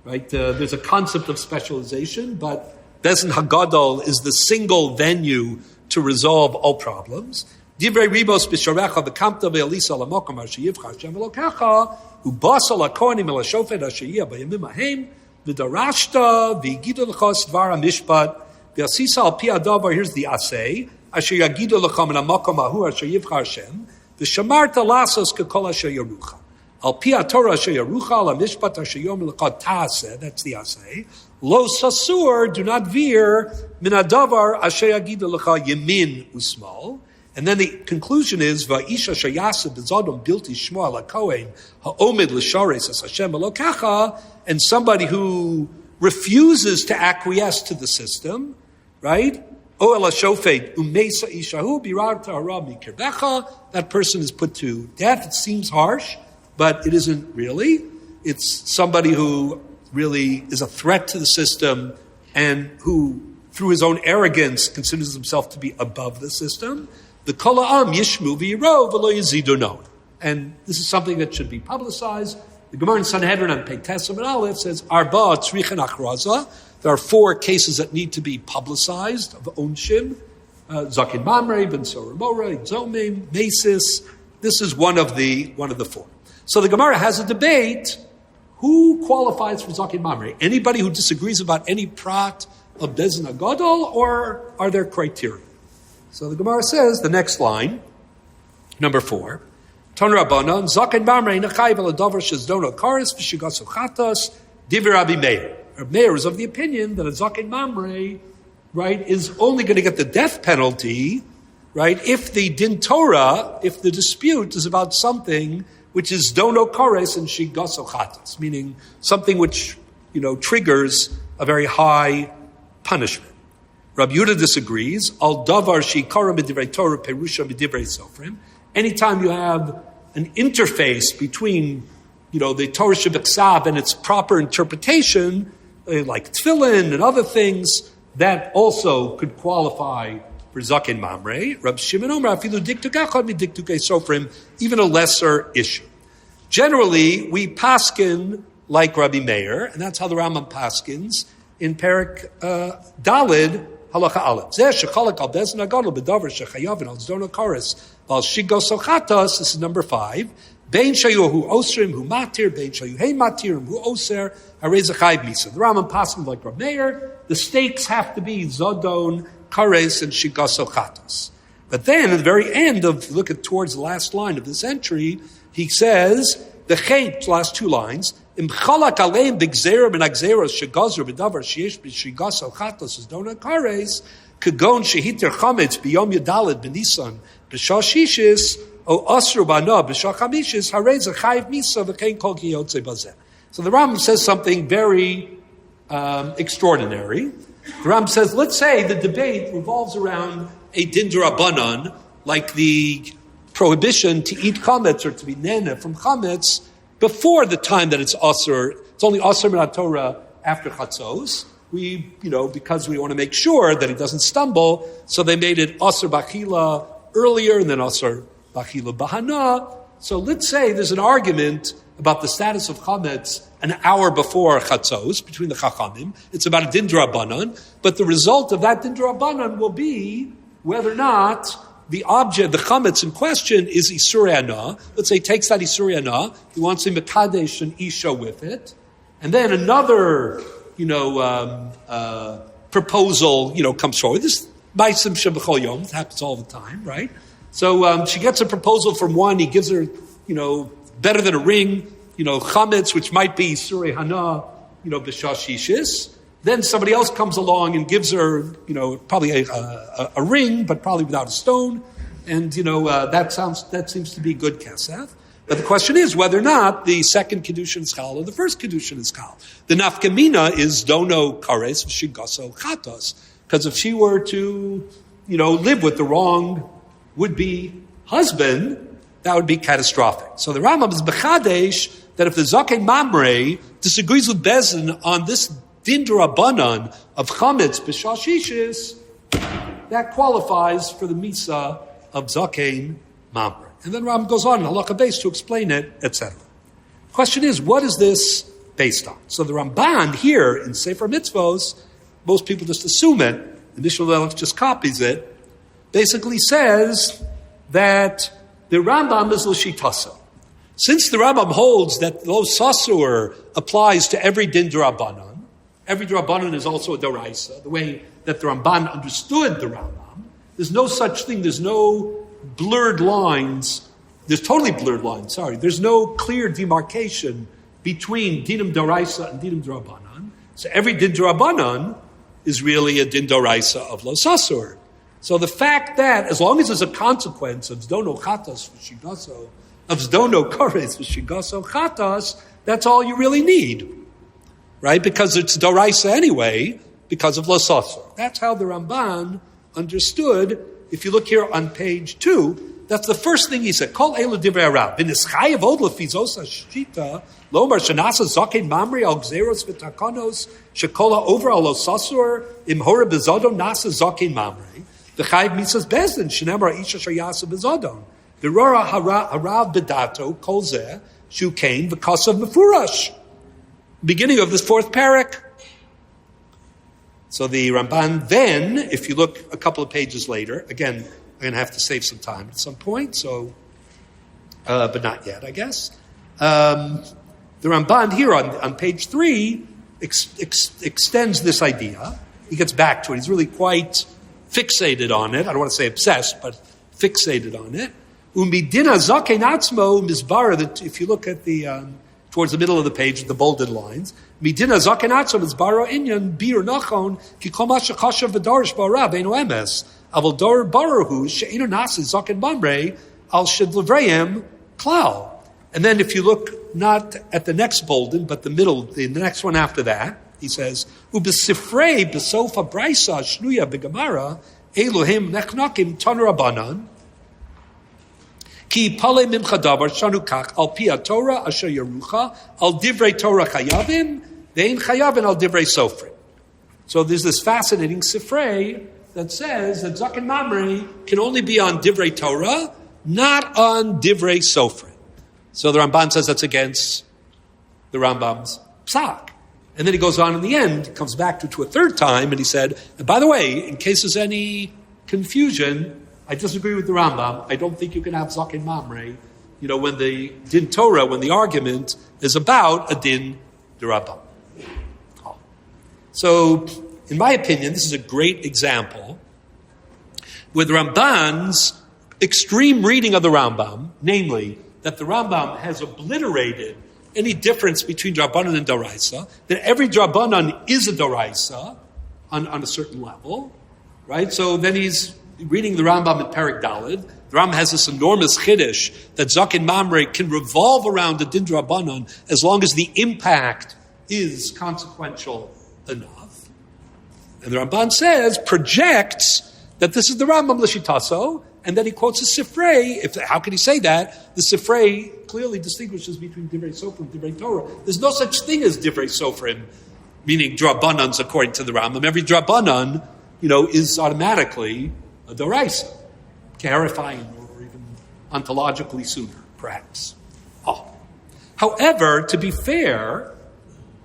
Right? There's a concept of specialization, but Bezin Hagadol is the single venue to resolve all problems. Divrei ribos b'sharecha v'kamta ve'elisa l'mokom asher yivchar Hashem Elokecha u'basa l'kohanim el hashofet asher yeh b'yamim hahem v'darashta v'yigidu l'chos dvar hamishpat v'asisa al pi hadavar. Here's the asay asher yagidu l'cham in hamakom ahu asher yivchar Hashem v'shamarta lasos kekol asher yarucha. Al pi haTorah asher yarucha al hamishpat asher yom l'chad ta'aseh. That's the asay. Lo sasur, do not veer min hadavar asher yagidu l'cha yemin usmal. And then the conclusion is va'isha shayasa b'zadom bilti shmo ala kohen ha'omid l'shares as Hashem Elokecha, and somebody who refuses to acquiesce to the system, right? O el hashofet umeisa ishahu birar ta'harav mikirbecha. That person is put to death. It seems harsh, but it isn't really. It's somebody who really is a threat to the system and who, through his own arrogance, considers himself to be above the system. The Kol Ha'am Yishmu V'Yirov V'Lo Yazidu Non. And this is something that should be publicized. The Gemara in Sanhedrin on Pei Tesam and Aleph says, Arba Tzrichen Achraza. There are 4 cases that need to be publicized of Onshim. Zakin Mamre, Ben Soromora, Zomim, Mesis. This is one of the 4. So the Gemara has a debate. Who qualifies for Zakin Mamre? Anybody who disagrees about any prat of Bezin Agadol, or are there criteria? So the Gemara says, the next line, number 4, Ton Rabbanon, Zakin Mamre, Nechayv Aladover Shezdono Karis, Vishigaso Chatas, Divi Rabbi Meir. Rabbi Meir is of the opinion that a Zakin Mamre, right, is only going to get the death penalty, right, if the din Torah, if the dispute is about something which is dono kores and shigaso chatas, meaning something which, triggers a very high punishment. Rabbi Yehuda disagrees. Al davar shikara midivrei Torah perusha midivrei sofrim. Anytime you have an interface between, the Torah shebeksav and its proper interpretation, like tefillin and other things, that also could qualify for Zakin Mamre. Rabbi Shimon Omer, afilu diktuk echad midiktukei sofrim, even a lesser issue. Generally, we paskin like Rabbi Meir, and that's how the Rambam paskins in Perek Dalid, Halacha Aleph. Zeh shechalak al bezin agadol bedavar shechayavin al zdona kares al shigos sochatas. This is number 5. Bein shayu hu osrim hu matir, bein shayu hey matirim hu oser harei zechayv misa. The Rambam paskins like Rabbi Meir. The stakes have to be zodon kares and shigos sochatas. But then, at the very end of, look at towards the last line of this entry, he says, the chet, last 2 lines, im chalak aleim b'gzerim and agzeros shegazor b'davar sheyesh b'shigas al chatos as dona kares, kagon shehiter chametz b'yom yadalid b'nisan b'shah shishis, o asru b'ana b'shah chamishis, harei zechayv misa v'chein kol ki yotze bazeh. So the Rambam says something very extraordinary. The Rambam says, let's say the debate revolves around a din d'Rabbanan, like the prohibition to eat chametz or to be nene from chametz before the time that it's asur. It's only asur min Torah after chatzos. We, because we want to make sure that he doesn't stumble, so they made it asur b'achila earlier and then asur b'achila b'hana. So let's say there's an argument about the status of chametz an hour before chatzos between the chachamim. It's about a din d'Rabbanan, but the result of that din d'Rabbanan will be whether or not the object, the chametz in question, is Isurei Hana. Let's say he takes that Isurei Hana, he wants to mekadesh an isha with it, and then another, proposal, comes forward. This ma'asim shebechol yom, it happens all the time, right? So she gets a proposal from one, he gives her, better than a ring, chametz, which might be Isurei Hana, b'shah shishis. Then somebody else comes along and gives her, probably a ring, but probably without a stone. And, that seems to be good kesef. But the question is whether or not the second kedushin is chal or the first kedushin is chal. The nafkamina is dono kares v'shigaso chatos. Because if she were to, live with the wrong would-be husband, that would be catastrophic. So the Rambam is bechadesh that if the Zaken Mamre disagrees with Bezin on this din d'Rabbanan of chametz b'shah shishis, that qualifies for the misa of Zaken Mamre. And then Ram goes on in Halacha Beis to explain it, etc. Question is, what is this based on? So the Ramban here in Sefer Mitzvos, most people just assume it, the Mishnah Lelach just copies it, basically says that the Rambam is l'shitasa. Since the Rambam holds that lo sasur applies to every din d'Rabbanan, every d'Rabbanan is also a d'oraisa, the way that the Ramban understood the Rambam, there's no such thing, there's no blurred lines, there's totally blurred lines, there's no clear demarcation between dinim d'oraisa and dinim d'Rabbanan. So every din d'Rabbanan is really a din d'oraisa of lo sasur. So the fact that, as long as there's a consequence of zdono chatas v'shigaso, of zdono kares v'shigaso chatas, that's all you really need. Right? Because it's doraisa anyway, because of lo sasur. That's how the Ramban understood. If you look here on page 2, that's the first thing he said. Kol elu divrei HaRav. V'nischayev od lefi zos hashita Lomar shenasa zaken mamri al gzeros v'takanos shekola over al osasur imhora bezodon nasa zaken mamri. The chayv misas bezdin shenemar isha shayasa bezodon. The rora HaRav bedato kol zeh shukain v'kasav mefurash. Beginning of this fourth parak. So the Ramban then, if you look a couple of pages later, again, I'm going to have to save some time at some point, so, but not yet, I guess. The Ramban here on page 3 extends this idea. He gets back to it. He's really quite fixated on it. I don't want to say obsessed, but fixated on it. Umidina zaken atzmo mizbara, that if you look at the towards the middle of the page, the bolded lines, midina zaken atzmo mizbara inyan bir nachon ki kol ma shechashav v'darish ba'ara beinu emes aval dor barahu she'enu nasi zaken mamre al shedlevrayim klal. And then if you look not at the next bolden, but the middle, the next one after that, he says, Ubesifrei besofa braisa shnuya begamara elohim nechnakim ton rabbanan ki pale mimcha davar shanukach al pia Torah asher yerucha al divrei Torah chayavin vein chayavin al divrei sofrim. So there's this fascinating sifrei that says that zaken mamre can only be on divrei Torah, not on divrei sofrim. So the Ramban says that's against the Rambam's psak. And then he goes on in the end, comes back to a third time, and he said, and by the way, in case there's any confusion, I disagree with the Rambam. I don't think you can have zaken mamre, when the din Torah, when the argument is about a din d'Rabban. So, in my opinion, this is a great example where the Ramban's extreme reading of the Rambam, namely, that the Rambam has obliterated any difference between Drabanan and Doraisa, that every Drabanan is a Doraisa on a certain level, right? So then he's reading the Rambam in Perek Daled. The Rambam has this enormous chiddush that zaken mamre can revolve around the din Drabanan as long as the impact is consequential enough. And the Ramban projects that this is the Rambam L'shitaso, and then he quotes a Sifrei. How can he say that? The Sifrei clearly distinguishes between Divrei Sofrim and Divrei Torah. There's no such thing as Divrei Sofrim, meaning Drabanans according to the Rambam. Every Drabanan, is automatically a Doraisa, clarifying or even ontologically sooner, perhaps. However, to be fair,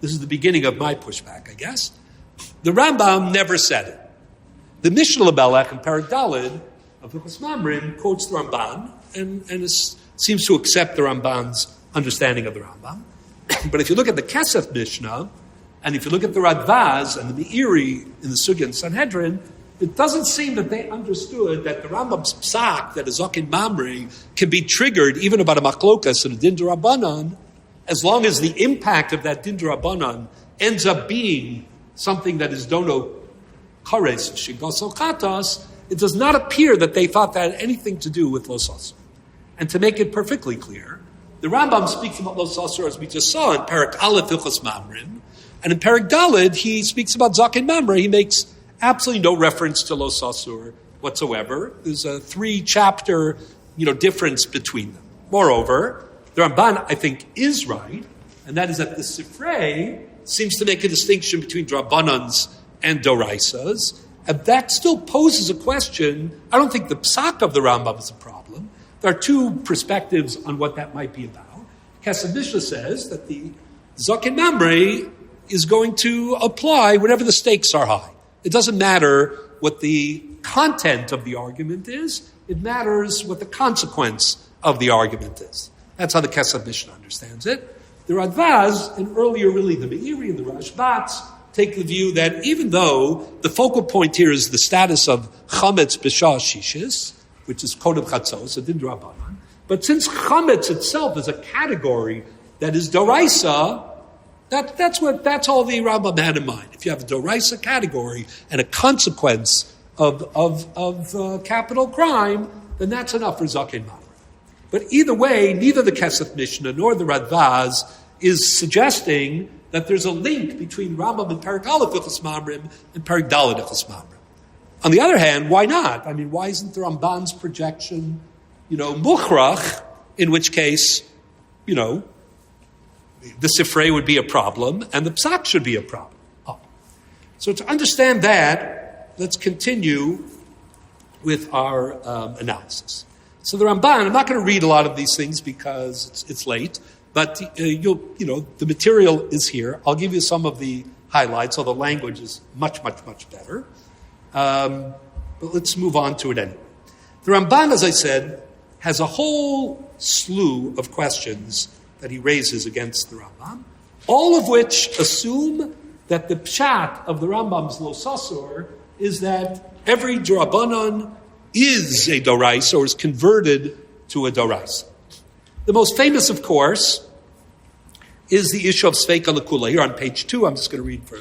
this is the beginning of my pushback, I guess. The Rambam never said it. The Mishnah L'Melech in Perek Daled of Hilchos Mamrim quotes the Ramban and seems to accept the Ramban's understanding of the Rambam. But if you look at the Kesef Mishnah, and if you look at the Radvaz and the Meiri in the Sugya and Sanhedrin, it doesn't seem that they understood that the Rambam's psak, that is zaken mamre, can be triggered even about a machlokas and a din d'Rabbanan, as long as the impact of that din d'Rabbanan ends up being something that is dono kares shigosel chatas. It does not appear that they thought that had anything to do with Los Asur. And to make it perfectly clear, the Rambam speaks about Los Asur, as we just saw in Perek Aleph Hilchos Mamrim, and in Perek Daled he speaks about zaken mamre. He makes absolutely no reference to Los Asur whatsoever. There's a 3-chapter, difference between them. Moreover, the Ramban, I think, is right, and that is that the Sifrei seems to make a distinction between Drabanans and Doraisas, and that still poses a question. I don't think the psak of the Rambam is a problem. There are 2 perspectives on what that might be about. Kesef Mishnah says that the zaken mamre is going to apply whenever the stakes are high. It doesn't matter what the content of the argument is. It matters what the consequence of the argument is. That's how the Kesef Mishnah understands it. The Radvaz, and earlier really the Meiri and the Rashbats, take the view that even though the focal point here is the status of chametz b'shah shishis, which is kodem chatzos, a din d'Rabbanan, but since chametz itself is a category that is doraisa, that's all the Rambam had in mind. If you have a doraisa category and a consequence of capital crime, then that's enough for zaken mamre. But either way, neither the Kesef Mishnah nor the Radvaz is suggesting that there's a link between Rambam and Perek Aleph Hilchos Mamrim and Perek Daled Hilchos Mamrim. On the other hand, why not? I mean, why isn't the Ramban's projection, muchrach, in which case, the Sifrei would be a problem, and the Psak should be a problem. So to understand that, let's continue with our analysis. So the Ramban, I'm not going to read a lot of these things because it's late, but the material is here. I'll give you some of the highlights, although language is much, much, much better. But let's move on to it anyway. The Ramban, as I said, has a whole slew of questions that he raises against the Rambam, all of which assume that the pshat of the Rambam's Lo Sasur is that every D'Rabbanan is a Doraisa or is converted to a Doraisa. The most famous, of course, is the issue of Sveika L'Kula. Here on page 2, I'm just going to read for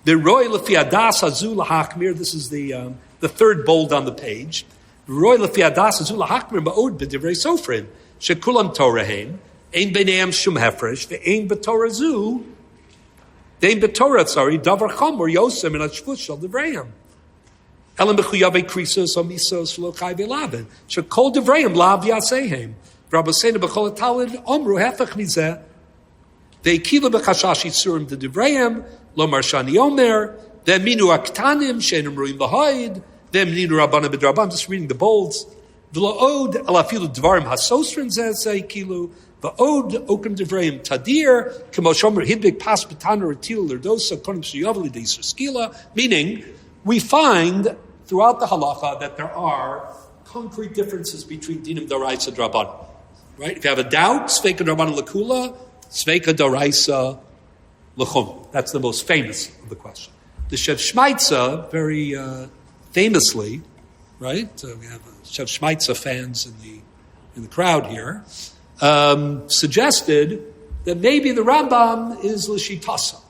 the Roy Lefi Adas Hazu L'Hachmir. This is the third bold on the page. Roy Lefi Adas Hazu L'Hachmir Ma'od B'Divrei Sofrin Shekulam Torahem Ein B'Neim Shum Hefresh Ve'Ein B'Torah Zu Dein B'Torah Davar Chamor Yosem and Ashvush Shal Devreim Elam B'Chuyavei Krisos Omisos Shlokai V'Lavin Shekol Devreim Lav Yasehem Rabbeinu B'Chol Talid Omru Hefech Mizeh Ve'Kila B'Chashash Yitzurim D'Devreim Lo Marshani Omer Ve'Minu Aktanim She'enim Ruim B'Hoid Ve'Minu Rabbanim B'Drabban. I'm just reading the bolds. V'Lo'od Elafilu Dvarim Hasosrin Zeh Kilu V'Od Okim Devreim Tadir K'mo Shomer Hidbik Pas B'Tana Retil Lerdosa Konim Shiyavli Deisur Skila. Meaning, we find throughout the halacha that there are concrete differences between dinim d'oraisa and Rabbanan. Right? If you have a doubt, Sveika Rabbanan L'Kula, Sveika d'oraisa L'Chum. That's the most famous of the question. The Shev Shmaitza, very famously, right? We have Shev Shmaitza fans in the crowd here. Suggested that maybe the Rambam is L'Shitasa.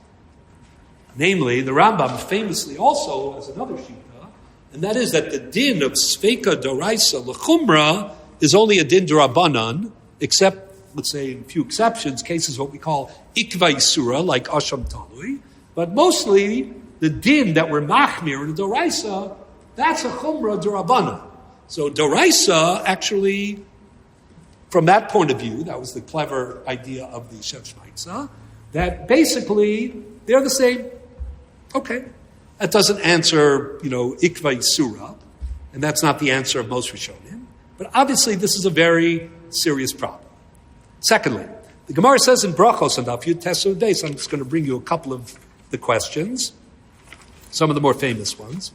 Namely, the Rambam famously also has another Shita, and that is that the din of Sveika d'oraisa L'Chumra is only a din d'Rabbanan, except, let's say, in a few exceptions, cases what we call Ikva Yisura, like Asham Talui, but mostly the din that we're Machmir in the d'oraisa, that's a Chumra d'Rabbanan. So d'oraisa actually, from that point of view, that was the clever idea of the Shev Shmaitza, that basically they're the same. Okay. That doesn't answer, Ikva Yisura, and that's not the answer of most Rishonim. But obviously this is a very serious problem. Secondly, the Gemara says in Brachos and Daf Yud Tasur Beis, I'm just going to bring you a couple of the questions, some of the more famous ones.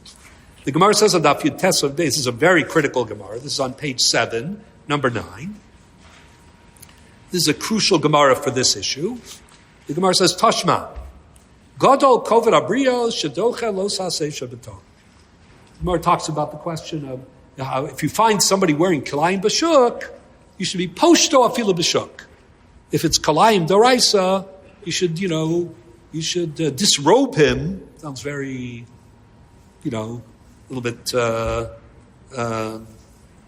The Gemara says on Daf Yud Tasur Beis, this is a very critical Gemara. This is on page 7, number 9. This is a crucial Gemara for this issue. The Gemara says, Tashma, Gadol Kovid Abrios Shadocha Los Hasei Shabbaton. The Gemara talks about the question of how if you find somebody wearing Kilayim B'Shuk, you should be Poshto Afila B'Shuk. If it's Kilayim D'Oraisa, you should disrobe him. Sounds very, a little bit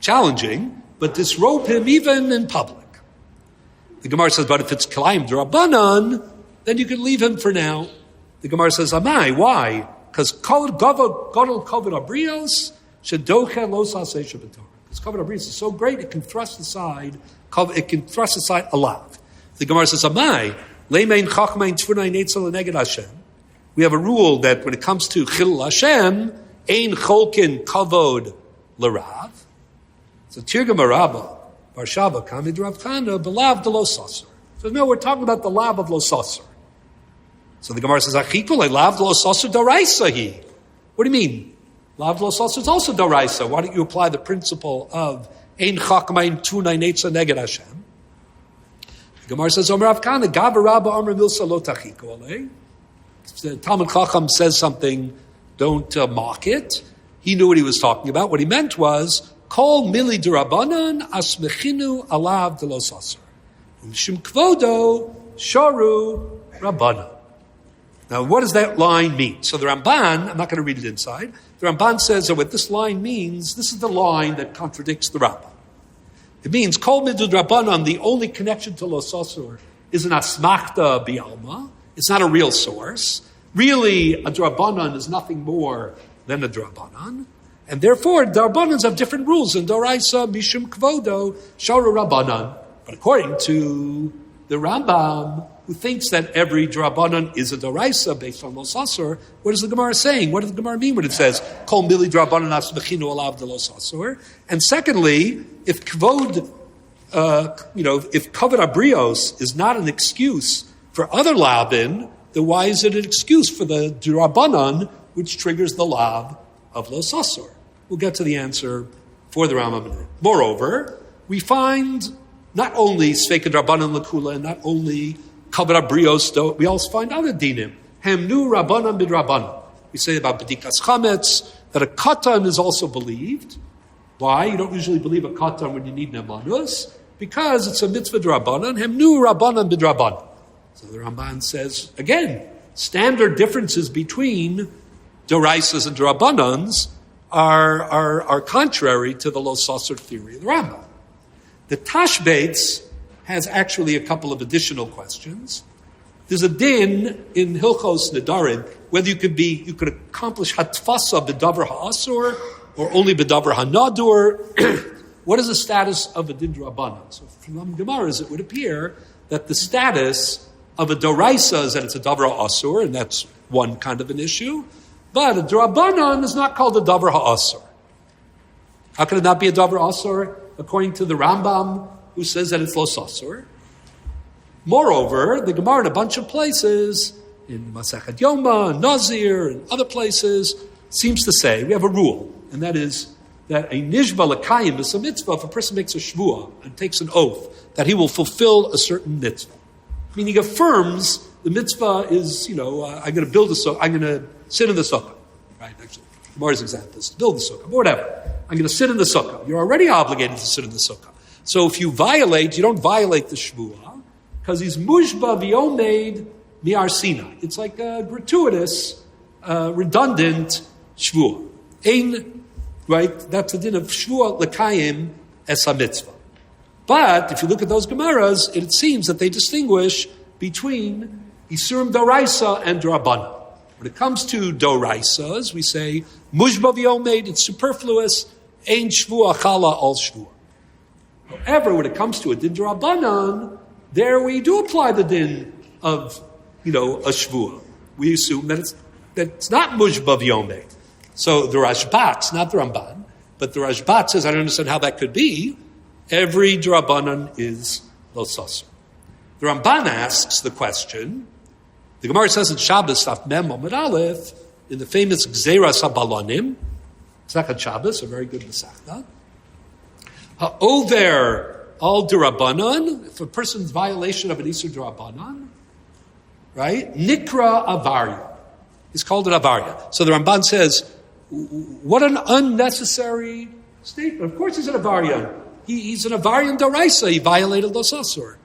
challenging, but disrobe him even in public. The Gemara says, but if it's Kilayim D'Rabbanan, then you can leave him for now. The Gemara says, Amai, why? Because Gadol Kovid Abrios Shadocha Los Hasei Shabbaton. Because Kovid Abrios is so great, it can thrust aside a lot. The Gemara says, Amai, Leimein Chachmein Tfunayin Eitzel Neged Hashem. We have a rule that when it comes to Chilul Hashem, Ein Cholkin Kavod L'Rav. So Tirgam Arabah, Barshava Kamid Rav Chana, Belav de Lo Sasur. So no, we're talking about the lav of Lo Sasur. So the Gemara says, Achikul, I lav de Lo Sasur Doraisa he. What do you mean? Lav de Lo Sasur is also Doraisa. Why don't you apply the principle of Ein Chachmain Tunai Netza Neged Hashem? The Gemara says, Omer Rav Chana, Gaber Rabba Omer Milsa Lo Tachikul. The Talmud Chacham says something, don't mock it. He knew what he was talking about. What he meant was, Kol mili d'Rabbanan asmechinu alav de Lo Sasur. Mishum kvodo sharu Rabbanan. Now, what does that line mean? So the Ramban, I'm not going to read it inside, the Ramban says that what this line means, this is the line that contradicts the Rambam. It means, Kol midud Rabbanan, the only connection to Lo Sasur is an asmachta bialma. It's not a real source. Really, a D'Rabbanan is nothing more than a D'Rabbanan. And therefore, D'Rabbanans have different rules. In Doraisa, Mishum Kvodo, Sharu Rabbanan. But according to the Rambam, who thinks that every drabanan is a daraisa based on los asur, what is the Gemara saying? What does the Gemara mean when it says kol mili drabanan as mechinu alav de los asur? And secondly, if kvod, if kavod abrios is not an excuse for other labin, then why is it an excuse for the drabanan, which triggers the lab of los asur? We'll get to the answer for the Rambam in a minute. Moreover, we find not only Sveika Drabanan Lakula and not only Kavod Abrios, we also find other dinim. Hemnu Rabbanan Bidrabanan. We say about B'dikas Chametz that a katan is also believed. Why? You don't usually believe a katan when you need nemanus, because it's a mitzvah Drabanan. Hemnu Rabbanan Bidrabanan. So the Ramban says, again, standard differences between Doraisas and Drabanans are contrary to the Los Asur theory of the Rambam. The Tashbates has actually a couple of additional questions. There's a din in Hilchos Nedarim whether you could accomplish hatfasa b'davar ha'asur or only b'davar ha'nadur. What is the status of a din drabanan? So from Gemaras it would appear that the status of a doraisa is that it's a davar ha'asur, and that's one kind of an issue. But a drabanan is not called a davar ha'asur. How can it not be a davar ha'asur? According to the Rambam, who says that it's los asur. Moreover, the Gemara in a bunch of places, in Masechet Yoma, Nazir, and other places, seems to say, we have a rule, and that is that a nishba l'kayim is a mitzvah if a person makes a shvuah and takes an oath that he will fulfill a certain mitzvah. Meaning he affirms the mitzvah is, I'm going to build a sukkah, I'm going to sit in the sukkah. Right, actually, Gemara's example is to build the sukkah, but whatever. I'm going to sit in the sukkah. You're already obligated to sit in the sukkah. So if you don't violate the shvuah, because he's mushba v'yomeid mi'ar Sinai. It's like a gratuitous, redundant shvuah. Right? That's the din of shvuah l'kayim es ha-mitzvah. But if you look at those Gemaras, it seems that they distinguish between isurim doraisa and drabana. When it comes to doraisas, we say mushba v'yomeid, it's superfluous, ein shvuah chala al shvuah. However, when it comes to a din drabanan, there we do apply the din of, a shvuah. We assume that it's not mushba v'yomeid. So the Rashbat, not the Ramban, but the Rashbat says, I don't understand how that could be. Every drabanan is los asur. The Ramban asks the question. The Gemara says in Shabbos, Daf Mem Amud Aleph, in the famous Gzeras HaBalonim, Second Shabbos, a very good Masechta. Ha'over al derabanan, if a person's violation of an Isur derabanan, right? Nikra avarya. He's called an avarya. So the Ramban says, what an unnecessary statement. Of course he's an avarya. He's an avaryan daraisa. He violated los asur.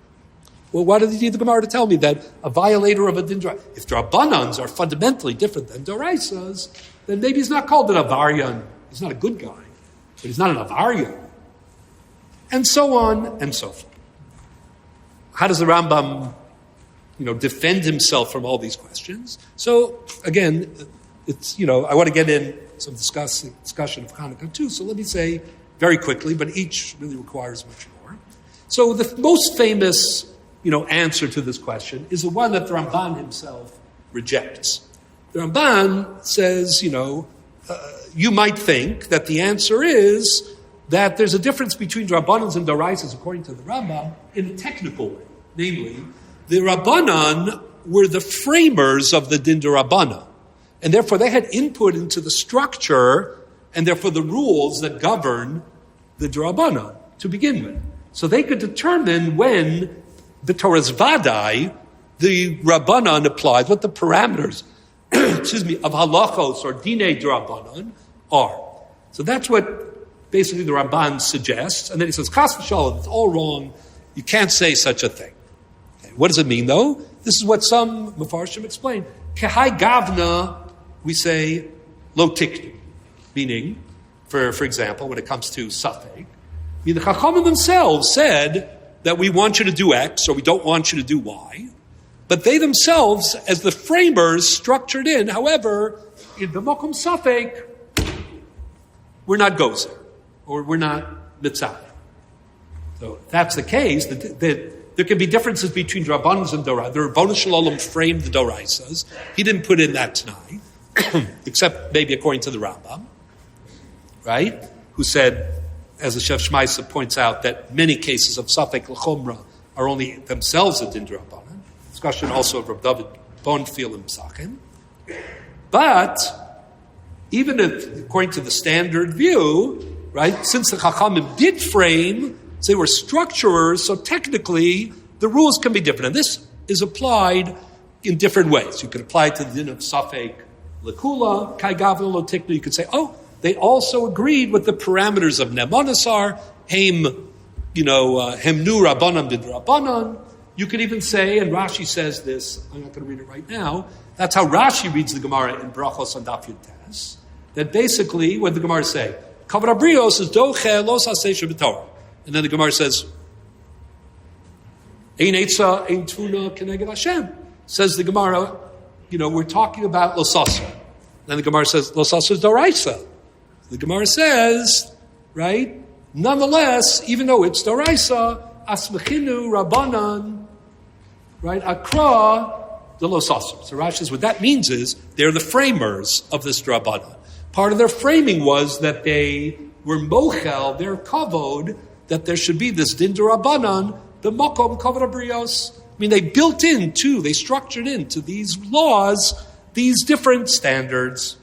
Well, why did he need the Gemara to tell me that a violator of a din daraisa? If drabanans are fundamentally different than daraisas, then maybe he's not called an avaryan. He's not a good guy, but he's not an avaryan. And so on and so forth. How does the Rambam, defend himself from all these questions? So again, it's I want to get in some discussion of Hanukkah too. So let me say very quickly, but each really requires much more. So the most famous answer to this question is the one that the Ramban himself rejects. The Ramban says, you might think that the answer is that there's a difference between Rabbanans and Daraisas according to the Rambam in a technical way. Namely, the Rabbanan were the framers of the Din D'Rabbanan, and therefore they had input into the structure and therefore the rules that govern the D'Rabbanan to begin with. So they could determine when the Torah's Vadai, the Rabbanan applied, what the parameters, of halachos or Dinei D'Rabbanan are. So that's what basically the Ramban suggests. And then he says, Chas v'shalom, it's all wrong. You can't say such a thing. Okay, what does it mean, though? This is what some Mefarshim explain. Kehai gavna, we say, lo tiktu. Meaning, for example, when it comes to Safek, the Chachamim themselves said that we want you to do X or we don't want you to do Y. But they themselves, as the framers, structured in, however, in the Mokum Safek, we're not gozer, or we're not mitzvah. So if that's the case, the there can be differences between Rabbanans and Doraisa. The Rebbeinu Shalom framed the Doraisas. He didn't put in that Tanai, except maybe according to the Rambam, right? Who said, as the Shev Shmaisa points out, that many cases of Safek L'chomra are only themselves a Din Rabbanan. Discussion also of Rav David Bonfield and Psachim. But even if, according to the standard view, right, since the Chachamim did frame, they were structurers, so technically the rules can be different. And this is applied in different ways. You could apply it to the din of Safek L'kula, Kai Gavna Lo Tiknu. You could say, they also agreed with the parameters of Nemonasar, Hemnu Rabbanan Bid Rabbanan. You could even say, and Rashi says this, I'm not going to read it right now, that's how Rashi reads the Gemara in Brachos on Daf Yud Tes, that basically, what the Gemara say, Kavod Abrios is Doche Los HaSeisha B'Torah. And then the Gemara says, Ein Eitzah, Ein Tuna, Keneged Hashem. Says the Gemara, we're talking about Losasa. Then the Gemara says, Losasa is Doraisa. The Gemara says, right, nonetheless, even though it's Doraisa, Asmechinu, Rabbanan, right, Akra, the Losasa. So Rashi says, what that means is, they're the framers of this Rabbanan. Part of their framing was that they were mochel, their kavod, that there should be this din d'Rabbanan, the makom kavod abrios. I mean, they structured into these laws, these different standards.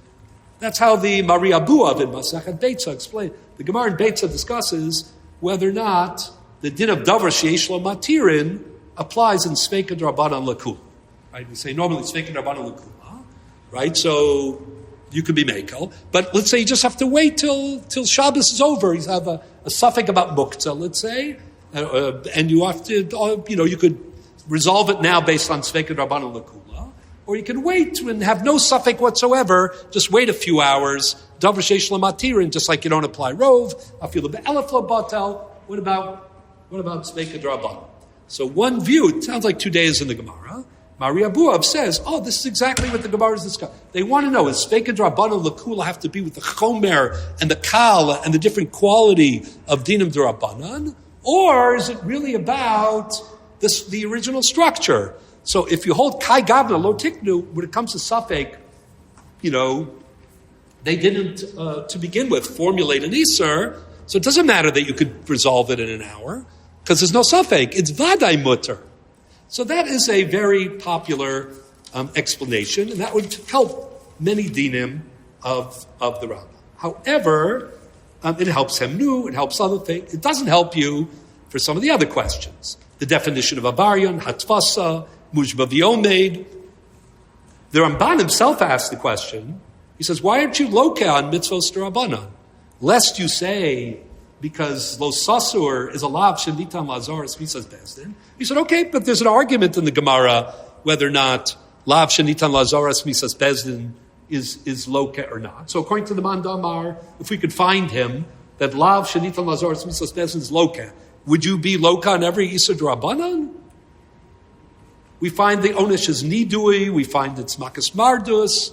That's how the Mari Abuav in Masachet Beitza explained. The Gemara in Beitza discusses whether or not the din of davar sheyesh lo matirin applies in Sveika d'Rabbanan l'kula. Right? We say normally Sveika d'Rabbanan l'kula, right? So you could be mekel, but let's say you just have to wait till Shabbos is over. You have a suffix about muktzah, let's say, and you have to, you could resolve it now based on Sveika d'Rabbanan l'kula, or you can wait and have no suffix whatsoever. Just wait a few hours. Davar sheish l'matirin, just like you don't apply rov. Afilu be'elef lo batel. What about Sveika d'Rabbanan? So one view, it sounds like 2 days in the Gemara. Mari Abuav says, this is exactly what the Gemara is discussing. They want to know, is Sveika d'Rabbanan l'kula have to be with the chomer and the kal and the different quality of dinim d'Rabbanan, or is it really about the original structure? So if you hold kai gavna lo tiknu, when it comes to safek, they didn't, to begin with, formulate an iser, so it doesn't matter that you could resolve it in an hour, because there's no safek. It's vaday mutter. So that is a very popular explanation, and that would help many dinim of the Rambam. However, it helps Hemnu, it helps other things. It doesn't help you for some of the other questions. The definition of avaryon, hatvasa, mujba v'yomed. The Ramban himself asked the question. He says, why aren't you loka on mitzvos d'Rabbanan? Lest you say, because lo sasur is a lav shenitam lazaris misas bezdin. He said, okay, but there's an argument in the Gemara whether or not lav shenitam lazaris misas bezdin is loka or not. So according to the Mandamar, if we could find him that lav shenitam lazaris misas bezdin is loka, would you be loka on every Isur d'Rabbanan? We find the onish is nidui, we find it's makas mardus.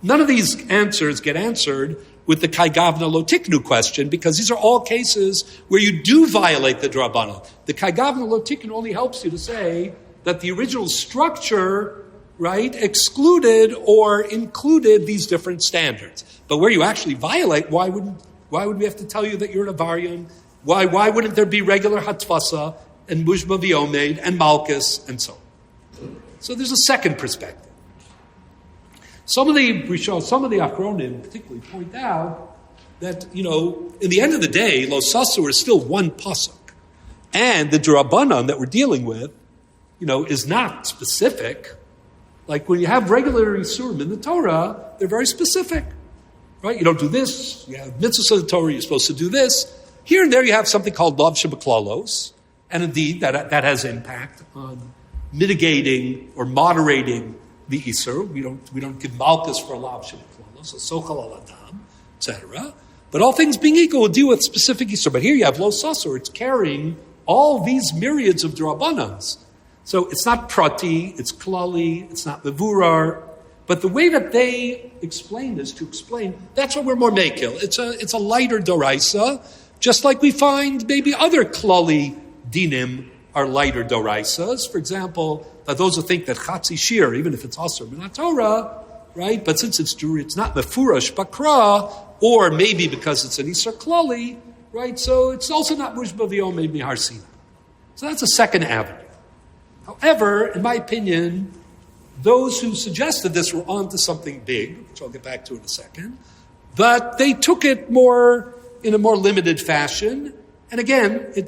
None of these answers get answered with the kai gavna lo tiknu question, because these are all cases where you do violate the drabbanan. The kai gavna lo tiknu only helps you to say that the original structure, right, excluded or included these different standards. But where you actually violate, why would we have to tell you that you're an avaryon? Why wouldn't there be regular hatvasa and mujma v'yomed and malchus and so on? So there's a second perspective. Some of the Achronim particularly point out that, in the end of the day, Lo Sasur is still one pasuk. And the D'Rabbanan that we're dealing with, is not specific. Like when you have regular Isurim in the Torah, they're very specific. Right? You don't do this. You have mitzvahs of the Torah, you're supposed to do this. Here and there you have something called Lav Shebeklalos. And indeed, that has impact on mitigating or moderating the Isur. We don't give malchus for a lav shebeklalos, so sochal al adam, etc. But all things being equal, we'll deal with specific Isur. But here you have lo sasur. It's carrying all these myriads of drabbanans. So it's not prati, it's klali, it's not levurar. But the way that they explain this, that's what we're more mekil. It's a lighter doraisa, just like we find maybe other klali dinim are lighter doraisas. For example, those who think that chatzi shir, even if it's asur min Torah, right? But since it's not mefurash bakra, or maybe because it's an isur klali, right? So it's also not mushba v'yomei mihar Sinai. So that's a second avenue. However, in my opinion, those who suggested this were onto something big, which I'll get back to in a second, but they took it in a more limited fashion. And again, it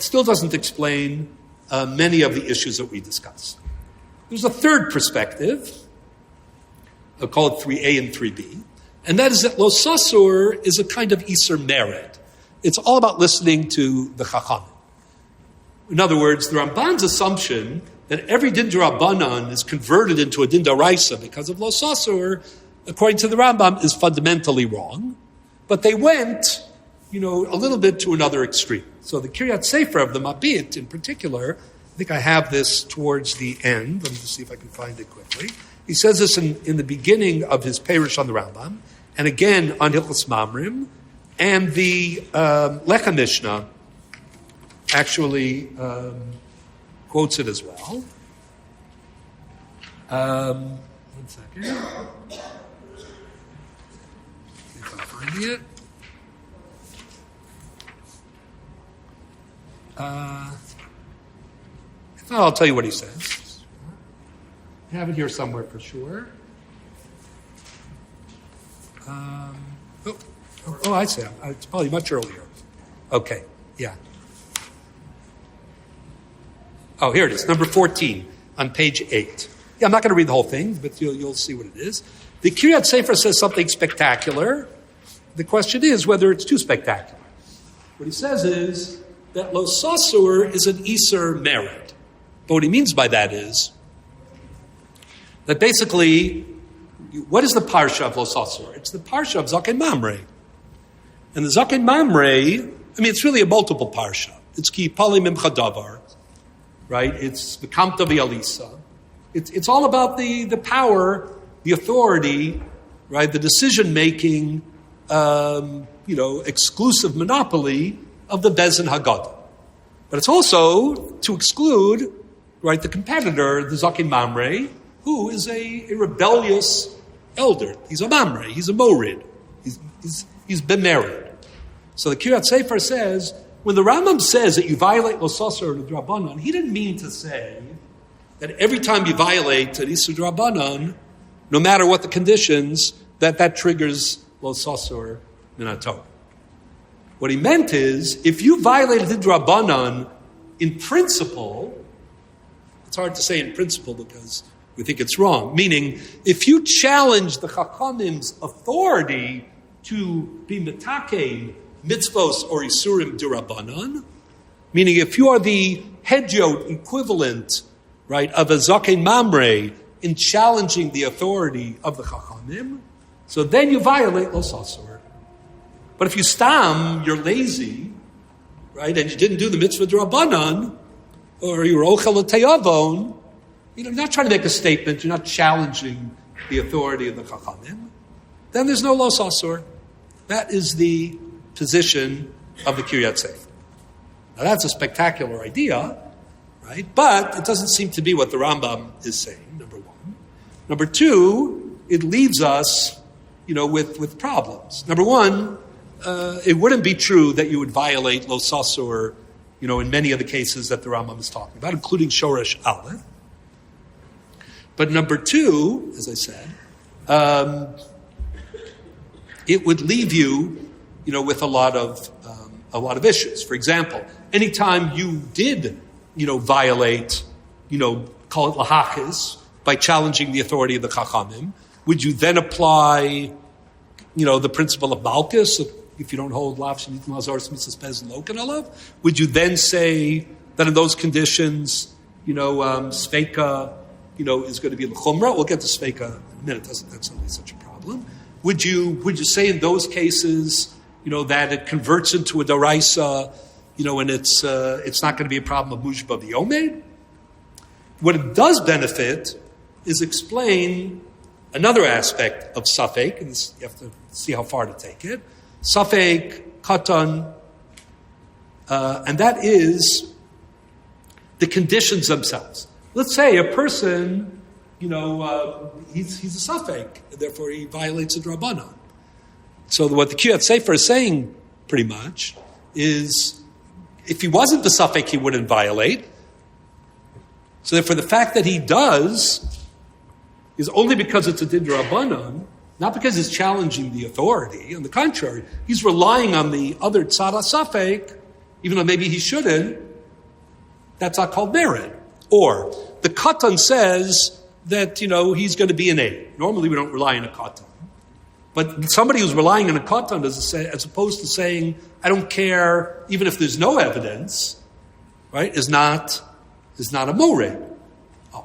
still doesn't explain many of the issues that we discussed. There's a third perspective, I'll call it 3A and 3B, and that is that Lo Sasur is a kind of Isur merit. It's all about listening to the Chachamim. In other words, the Ramban's assumption that every Din D'Rabbanan is converted into a Din D'Oraisa because of Lo Sasur, according to the Rambam, is fundamentally wrong. But they went, a little bit to another extreme. So the Kiryat Sefer of the Mabit, in particular, I think I have this towards the end. Let me just see if I can find it quickly. He says this in the beginning of his Perush on the Rambam, and again on Hilchos Mamrim, and the Lecha Mishnah actually quotes it as well. One second. If I'm finding it. If not, I'll tell you what he says. I have it here somewhere for sure. I see. It's probably much earlier. Okay, yeah. Oh, here it is, number 14 on page 8. Yeah, I'm not going to read the whole thing, but you'll see what it is. The Kiryat Sefer says something spectacular. The question is whether it's too spectacular. What he says is that Lo Sasur is an Isur merit. But what he means by that is that basically, what is the Parsha of Lo Sasur? It's the Parsha of Zaken Mamre. And the Zaken Mamre, it's really a multiple Parsha. It's Ki Palim Imcha Davar, right? It's the Kamta V'Alisa. It's all about the power, the authority, right? The decision-making, exclusive monopoly of the Bezin Haggadah. But it's also to exclude, right, the competitor, the Zaken Mamre, who is a rebellious elder. He's a Mamre, he's a Morid. He's been married. So the Kiryat Sefer says, when the Rambam says that you violate Lo Sasur and D'Rabbanan, he didn't mean to say that every time you violate an Isur D'Rabbanan, no matter what the conditions, that triggers Lo Sasur Min Torah. What he meant is, if you violate a D'Rabbanan in principle, it's hard to say in principle because we think it's wrong, meaning if you challenge the Chachamim's authority to be metakein mitzvos or isurim d'Rabbanan, meaning if you are the hedjot equivalent, right, of a zaken mamre in challenging the authority of the chachamim, so then you violate Lo Sasur. But if you stam, you're lazy, right, and you didn't do the mitzvah d'Rabbanan, or you're ochel teyavon, you're not trying to make a statement, you're not challenging the authority of the chachamim, then there's no Lo Sasur. That is the position of the Kiryat Sefer. Now that's a spectacular idea, right? But it doesn't seem to be what the Rambam is saying, number one. Number two, it leaves us, with problems. Number one, it wouldn't be true that you would violate Lo Sasur, in many of the cases that the Rambam is talking about, including Shoresh Aleph. But number two, as I said, it would leave you, with a lot of issues. For example, anytime you did, violate, call it lahachis, by challenging the authority of the chachamim, would you then apply, the principle of malchus? If you don't hold lav shenitim lazar mitzvahs pez lokan alav, would you then say that in those conditions, sveika, is going to be l'chumra? We'll get to sveika in a minute. That's not really such a problem. Would you say in those cases, that it converts into a daraisa, and it's not going to be a problem of mushba v'yomed? What it does benefit is explain another aspect of safek, and this, you have to see how far to take it. Safek, katan, and that is the conditions themselves. Let's say a person, he's a safek, and therefore he violates a drabanan. So what the Kiryat Sefer is saying, pretty much, is if he wasn't the safek, he wouldn't violate. So therefore the fact that he does is only because it's a din drabanan, not because he's challenging the authority. On the contrary, he's relying on the other tzara safek, even though maybe he shouldn't. That's not called merit. Or the katan says that, he's going to be an aid. Normally we don't rely on a katan. But somebody who's relying on a katan, as opposed to saying, I don't care, even if there's no evidence, right, is not a mored. Oh.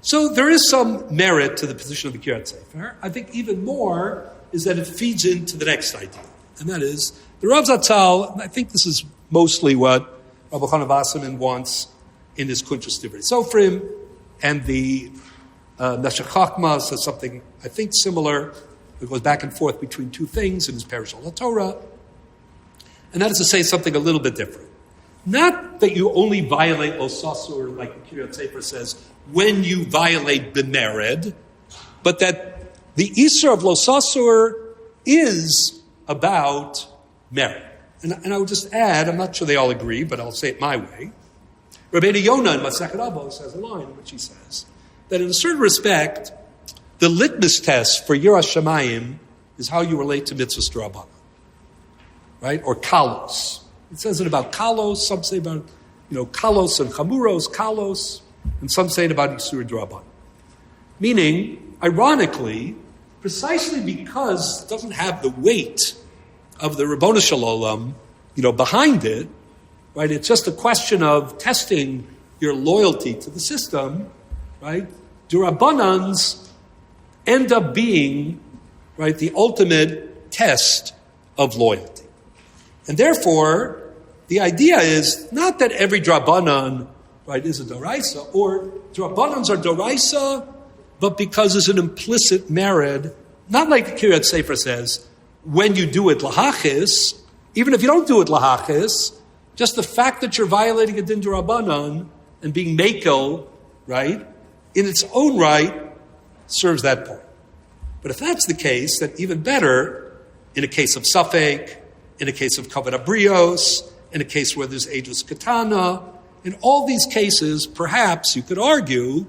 So there is some merit to the position of the Kiryat Sefer. I think even more is that it feeds into the next idea. And that is, the Rav Zatzal, and I think this is mostly what Rabbi Chana Wasserman wants in his Kuntres Divrei Sofrim, and the Neshech Chachma says something, I think, similar. It goes back and forth between two things in his Parish al Torah. And that is to say something a little bit different. Not that you only violate Osasur, like the Kiryat Sefer says, when you violate B'mered, but that the Isur of Losasur is about merit. And I would just add, I'm not sure they all agree, but I'll say it my way. Rabbeinu Yonah in Masechet Avos has a line in which he says that in a certain respect, the litmus test for Yiras Shamayim is how you relate to mitzvahs d'Rabbanan, right? Or kalos. It says it about kalos. Some say about kalos and chamuros, kalos, and some say it about Yisur d'Rabbanan. Meaning, ironically, precisely because it doesn't have the weight of the Ribono Shel Olam, behind it, right? It's just a question of testing your loyalty to the system, right? D'Rabbanans end up being, right, the ultimate test of loyalty. And therefore, the idea is not that every D'Rabbanan, right, is a Doraisa, or D'Rabbanans are Doraisa, but because there's an implicit merit, not like the Kiryat Sefer says, when you do it lahachis, even if you don't do it lahachis, just the fact that you're violating a din d'Rabbanan and being mekel, right, in its own right, serves that point. But if that's the case, then even better, in a case of safek, in a case of kavod abrios, in a case where there's aegis katana, in all these cases, perhaps you could argue,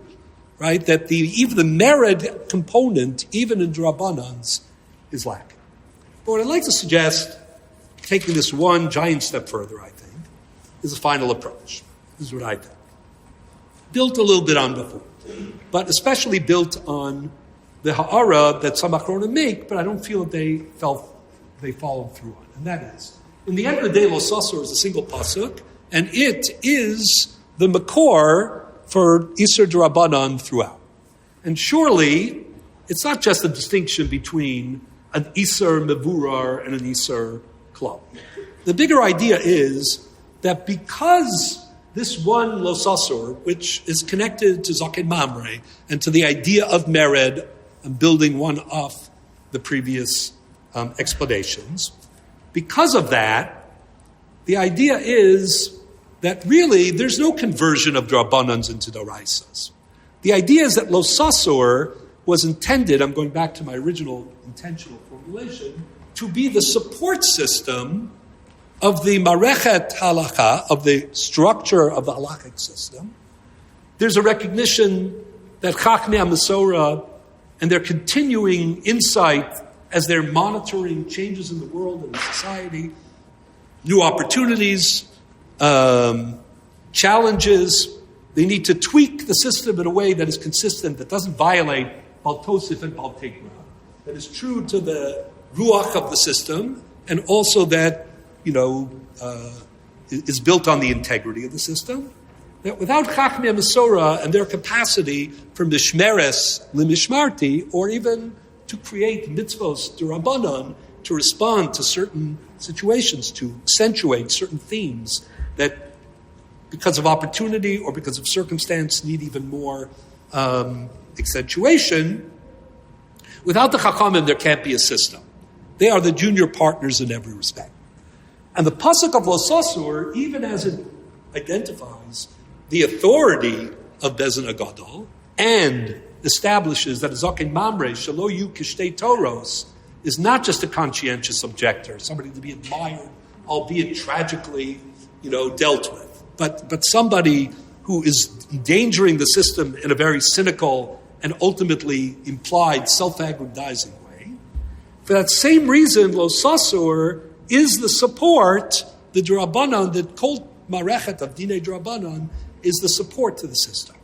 right, that even the merid component, even in D'Rabbanans, is lacking. But what I'd like to suggest, taking this one giant step further, I think, is a final approach. This is what I think. Built a little bit on before, but especially built on the ha'ara that some achronim make, but I don't feel that they followed through on. And that is, in the end of the day, Lo Sasur is a single pasuk, and it is the makor for Isur D'Rabbanan throughout. And surely, it's not just a distinction between an Isur Mevurar and an Isur Klal. The bigger idea is that because this one Lo Sasur, which is connected to Zaken Mamre and to the idea of Mered, and building one off the previous explanations, because of that, the idea is that really there's no conversion of D'Rabbanans into Doraisas. The idea is that Lo Sasur was intended, I'm going back to my original intentional formulation, to be the support system of the Marechet Halakha, of the structure of the halachic system. There's a recognition that Chachmei HaMasorah and their continuing insight as they're monitoring changes in the world and in society, new opportunities, challenges, they need to tweak the system in a way that is consistent, that doesn't violate Bal Tosif and Bal Tigra, that is true to the ruach of the system, and also that, is built on the integrity of the system. That without Chachmei HaMasorah and their capacity for mishmeres limishmarti, or even to create mitzvos d'Rabbanan, to respond to certain situations, to accentuate certain themes that, because of opportunity or because of circumstance, need even more accentuation. Without the Chachamim, there can't be a system. They are the junior partners in every respect. And the pasuk of Lo Sasur, even as it identifies the authority of Bezin Agadol and establishes that a Zaken Mamre, Shalo Yu Kishtei Toros, is not just a conscientious objector, somebody to be admired, albeit tragically, dealt with, but somebody who is endangering the system in a very cynical and ultimately implied self-aggrandizing way. For that same reason, Lo Sasur is the support, the D'Rabbanan, the Kol Marechet of Dinei D'Rabbanan is the support to the system.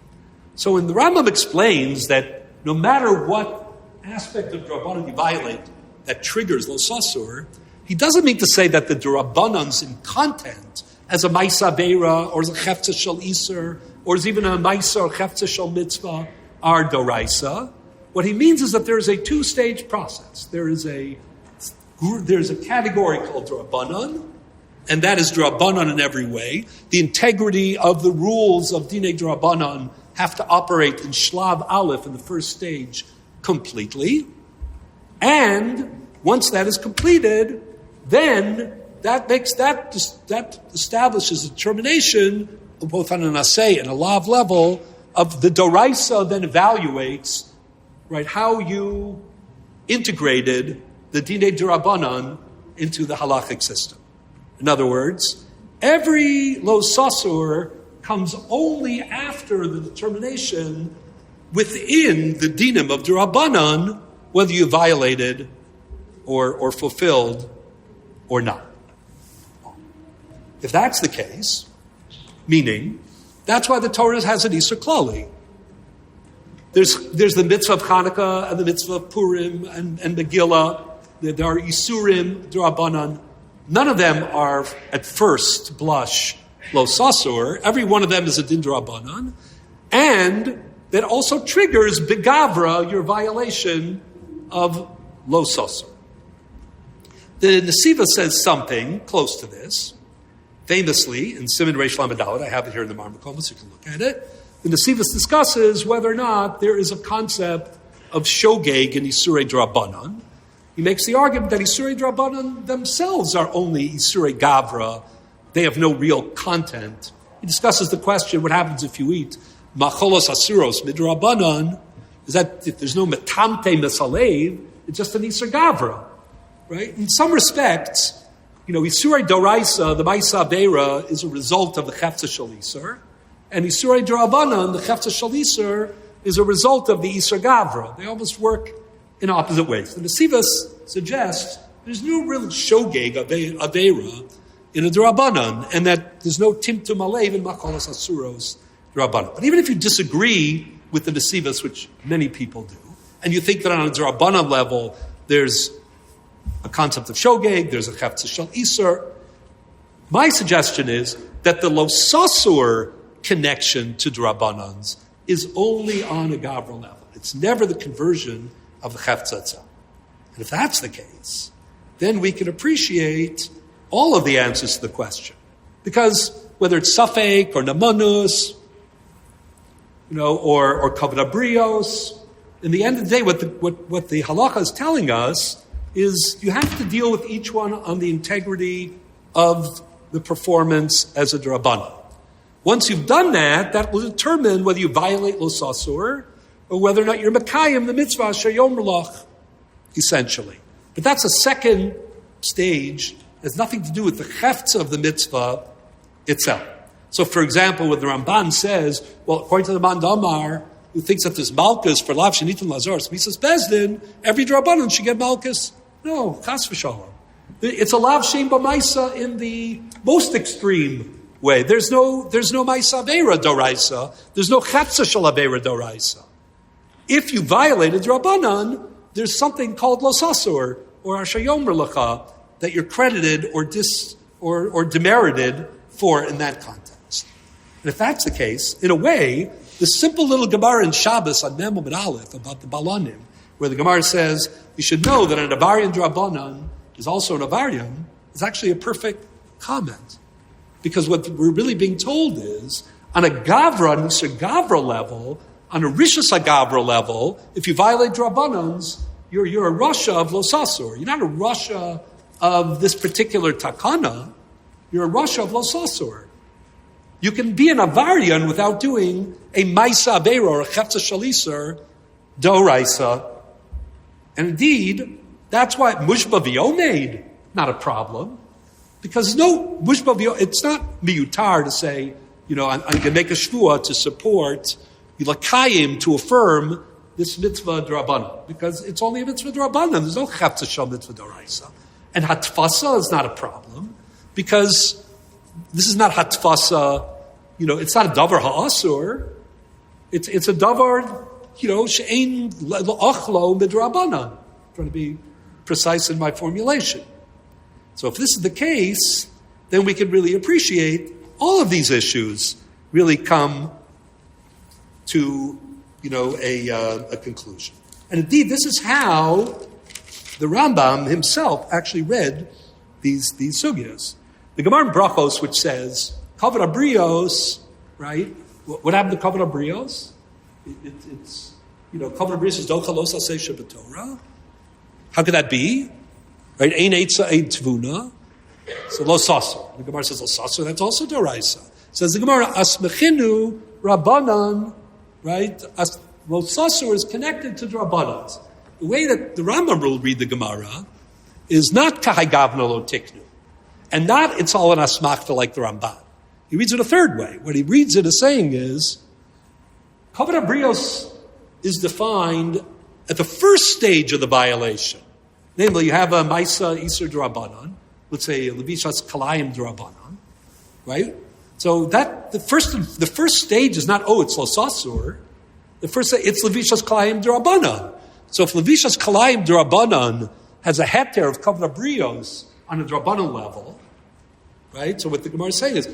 So when the Rambam explains that no matter what aspect of D'Rabbanan you violate that triggers Lo Sasur, he doesn't mean to say that the D'Rabbanans in content, as a Maisa Beira, or as a Chefza Shel Iser, or as even a Maisa or Chefza Shel Mitzvah, are Doraisa. What he means is that there is a two-stage process. There's a category called D'Rabbanan, and that is D'Rabbanan in every way. The integrity of the rules of Dinei D'Rabbanan have to operate in Shlav Aleph, in the first stage, completely. And once that is completed, then that establishes a determination, both on an Aseh and a Lav level, of the Doraisa then evaluates, right, how you integrated the Dinei D'Rabbanan into the halachic system. In other words, every Lo Sasur comes only after the determination within the dinim of D'Rabbanan, whether you violated or fulfilled or not. If that's the case, meaning, that's why the Torah has an Isur Klali. There's the mitzvah of Hanukkah and the mitzvah of Purim and Megillah. There are Isurim, D'Rabbanan. None of them are, at first blush, Lo Sasur. Every one of them is a Din D'Rabbanan. And that also triggers Begavra, your violation of Lo Sasur. The Nesiva says something close to this. Famously, in Siman Reish Lamed Daled, I have it here in the Marmakom, so you can look at it. The Nesiva discusses whether or not there is a concept of Shogeg in Isurei D'Rabbanan. He makes the argument that Isurei D'Rabbanan themselves are only Isurei Gavra. They have no real content. He discusses the question, what happens if you eat Macholos Asuros Midrabbanan? Is that if there's no Metamte Mesalev, it's just an Isur Gavra, right? In some respects, Isurei Doraisa, the Maisa Beira, is a result of the Chefza Shel Iser, and Isurei D'Rabbanan, the Chefza Shel Iser, is a result of the Isur Gavra. They almost work in opposite ways. The Nesiva suggests there's no real Shogeg Aveira in a D'Rabbanan, and that there's no Timtum Alev in Macholos Asuros D'Rabbanan. But even if you disagree with the Nesivas, which many people do, and you think that on a D'Rabbanan level there's a concept of Shogeg, there's a Chefza Shel Iser, my suggestion is that the Lo Sasur connection to D'Rabbanans is only on a Gavra level. It's never the conversion of the Chefza itself. And if that's the case, then we can appreciate all of the answers to the question. Because whether it's Safek or Namanus, or Kavod Abrios, in the end of the day, what the halacha is telling us is you have to deal with each one on the integrity of the performance as a D'Rabbanan. Once you've done that, that will determine whether you violate Lo Sasur or whether or not you're Mekayim, the mitzvah, Asher Yomer Lach, essentially. But that's a second stage. It has nothing to do with the Chefza of the mitzvah itself. So, for example, when the Ramban says, well, according to the Man Damar, who thinks that there's Malkus for Lav Shenitin Lazar, Misas Bezdin, every D'Rabbanan should get Malkus. No, Chas v'Shalom. It's a Lav Shem B'Maisa in the most extreme way. There's no Maisa Aveira Doraisa. There's no Chefza Shel Aveira Doraisa. If you violated D'Rabbanan, there's something called Lo Sasur or Asher Yomer Lecha that you're credited or demerited for in that context. And if that's the case, in a way, the simple little Gemara in Shabbos on Mem Amud Aleph about the Balanim, where the Gemara says you should know that an Avarian D'Rabbanan is also an Avarian, is actually a perfect comment. Because what we're really being told is, on a Gavra, Nisar Gavra level, on a Rishas HaGavra level, if you violate D'Rabbanans, you're a Rasha of Lo Sasur. You're not a Rasha of this particular Takana, you're a Rasha of Lo Sasur. You can be an Avarian without doing a Maisa Aveira or a Chefza Shaliser Doraisa. And indeed, that's why Mushba V'Yomed, not a problem. Because no Mushba V'Yomed, it's not miyutar to say, I'm going to make a shvua to support Yilakayim to affirm this mitzvah d'Rabbanan. Because it's only a mitzvah d'Rabbanan. There's no Chefza Shal mitzvah d'Oraisa. And Hatfasa is not a problem. Because this is not Hatfasa, it's not a davar ha'asur. It's a davar, she'ein la'achlo midrabanan. I'm trying to be precise in my formulation. So if this is the case, then we can really appreciate all of these issues really come to, a conclusion. And indeed, this is how the Rambam himself actually read these sugyas. The Gemara in Brachos, which says, Kavod Abrios, right? What happened to Kavod Abrios? It's Kavod Abrios is Dochalos Aseh Shabbatorah. How could that be? Right? Ein Eitza, Ein Tvuna. So Lo Sasur. The Gemara says Lo Sasur, that's also Doraisa. Says the Gemara, Asmechinu Rabbanan, right? Lo Sasur is connected to Rabbanan. The way that the Rambam will read the Gemara is not Kahai Lo Tiknu. And not it's all an asmachta like the Ramban. He reads it a third way. What he reads it as saying is, Kavod Abrios is defined at the first stage of the violation. Namely, you have a Maisa Iser D'Rabbanan, let's say a Levishas Kalayim D'Rabbanan, right? So that the first stage is not, it's Losasur. The first it's Levishas Kalayim D'Rabbanan. So if Levishas Kalayim D'Rabbanan has a heter of Kavod Abrios on a D'Rabbanan level, right? So what the Gemara is saying is,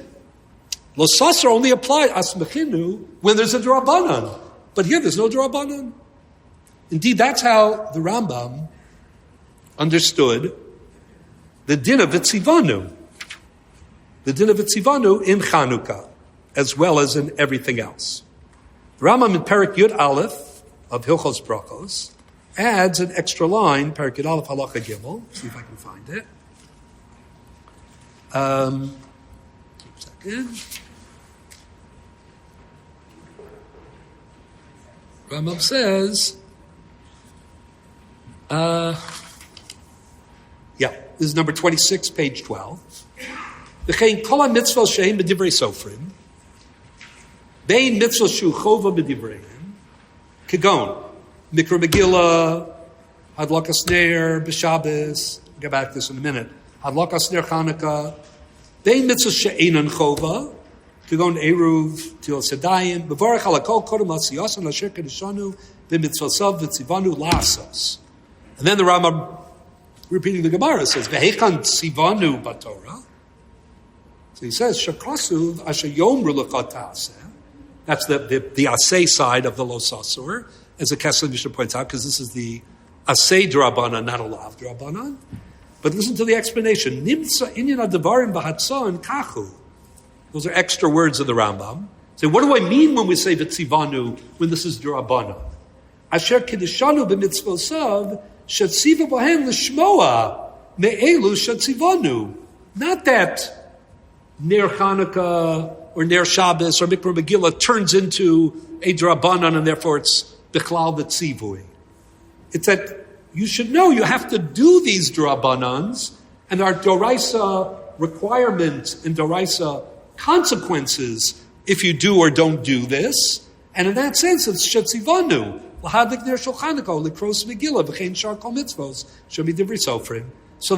Lo Sasur only applies Asmechinu when there's a D'Rabbanan. But here there's no D'Rabbanan. Indeed, that's how the Rambam understood the din of Vitzivanu. The din of Vitzivanu in Chanukah, as well as in everything else. The Rambam in Perek Yud Aleph of Hilchos Brachos adds an extra line, Perek Yud Aleph Halacha Gimel. See if I can find it. Second. Rambam says, this is number 26, page 12. V'chein kol ha-mitzvah she'en b'divrei sofrim, bein mitzvah shu chova b'divreihem, kegon, mikra megillah, hadlakas ner, b'shabes, I'll get back to this in a minute, hadlakas ner Chanukah, bein mitzvah she'enan chova, kegon eruv, til sedayim, b'varech halakol kodem l'asiyasan l'asher kedeshanu, b'mitzvasav v'tzivanu la'asos. And then the Rambam, repeating the Gemara, says, V'hechan tzivanu b'Torah. So he says, Shakasuv asher yomru l'cha ta'aseh. That's the aseh side of the Lo Sasur, as the Kessler Mishnah points out, because this is the aseh d'Rabbanan, not a lav d'Rabbanan. But listen to the explanation. Nimtza inyan adavarim b'hatzon kachu. Those are extra words of the Rambam. So what do I mean when we say v'tzivanu, when this is d'Rabbanan? Asher kedeshanu b'mitzvosav, Shatziva b'hen l'shmoa me'elu shatzivanu. Not that Ner Chanukah or Ner Shabbos or Mikra Megillah turns into a D'Rabbanan and therefore it's Bichlal B'tzivui. It's that you should know you have to do these D'Rabbanans and our Doraisa requirements and Doraisa consequences if you do or don't do this. And in that sense, it's Shatzivanu. So the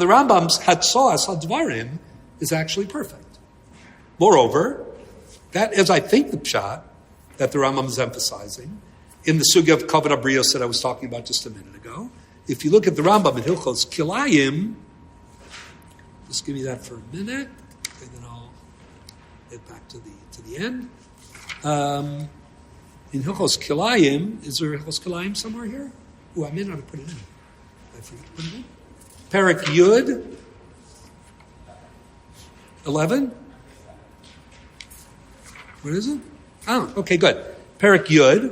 Rambam's Hatzos Hadvarim is actually perfect. Moreover, that is, I think, the pshat that the Rambam is emphasizing in the sugya of Kavod Abrios that I was talking about just a minute ago. If you look at the Rambam in Hilchos Kilayim, just give me that for a minute, and then I'll get back to the end. In Hilchos Kilayim, is there Hilchos Kilayim somewhere here? I may not have put it in. I forgot to put it in. Perek Yud 11. What is it? Okay, good. Perek Yud.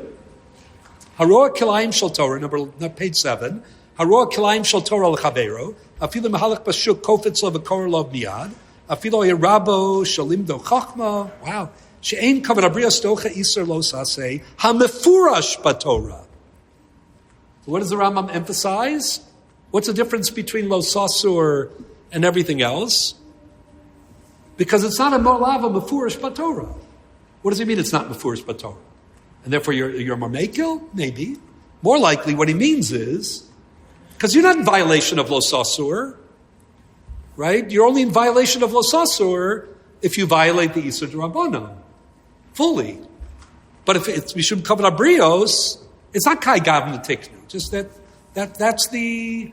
Haroa Kilayim Shel Torah, page 7. Haroa Kilayim Shel Torah l'chaveiro. Afilu mehalach b'shuk kofetz lo v'kor lo miyad. Afilo Yerabo Shalim Do Chachma. Wow. She'ein Kavod Abrios Docha Iser Lo Saseh HaMefurash Batorah. So what does the Rambam emphasize? What's the difference between Lo Sasur and everything else? Because it's not a Molava Mefurash Batorah. What does he mean it's not Mefurash Batorah? And therefore you're Marmekil? Maybe. More likely what he means is, because you're not in violation of Lo Sasur, right? You're only in violation of Lo Sasur if you violate the Isur D'Rabbanan fully. But if it's Mishum Kavod Abrios, it's not Kai Gavna Tiknu. Just that's the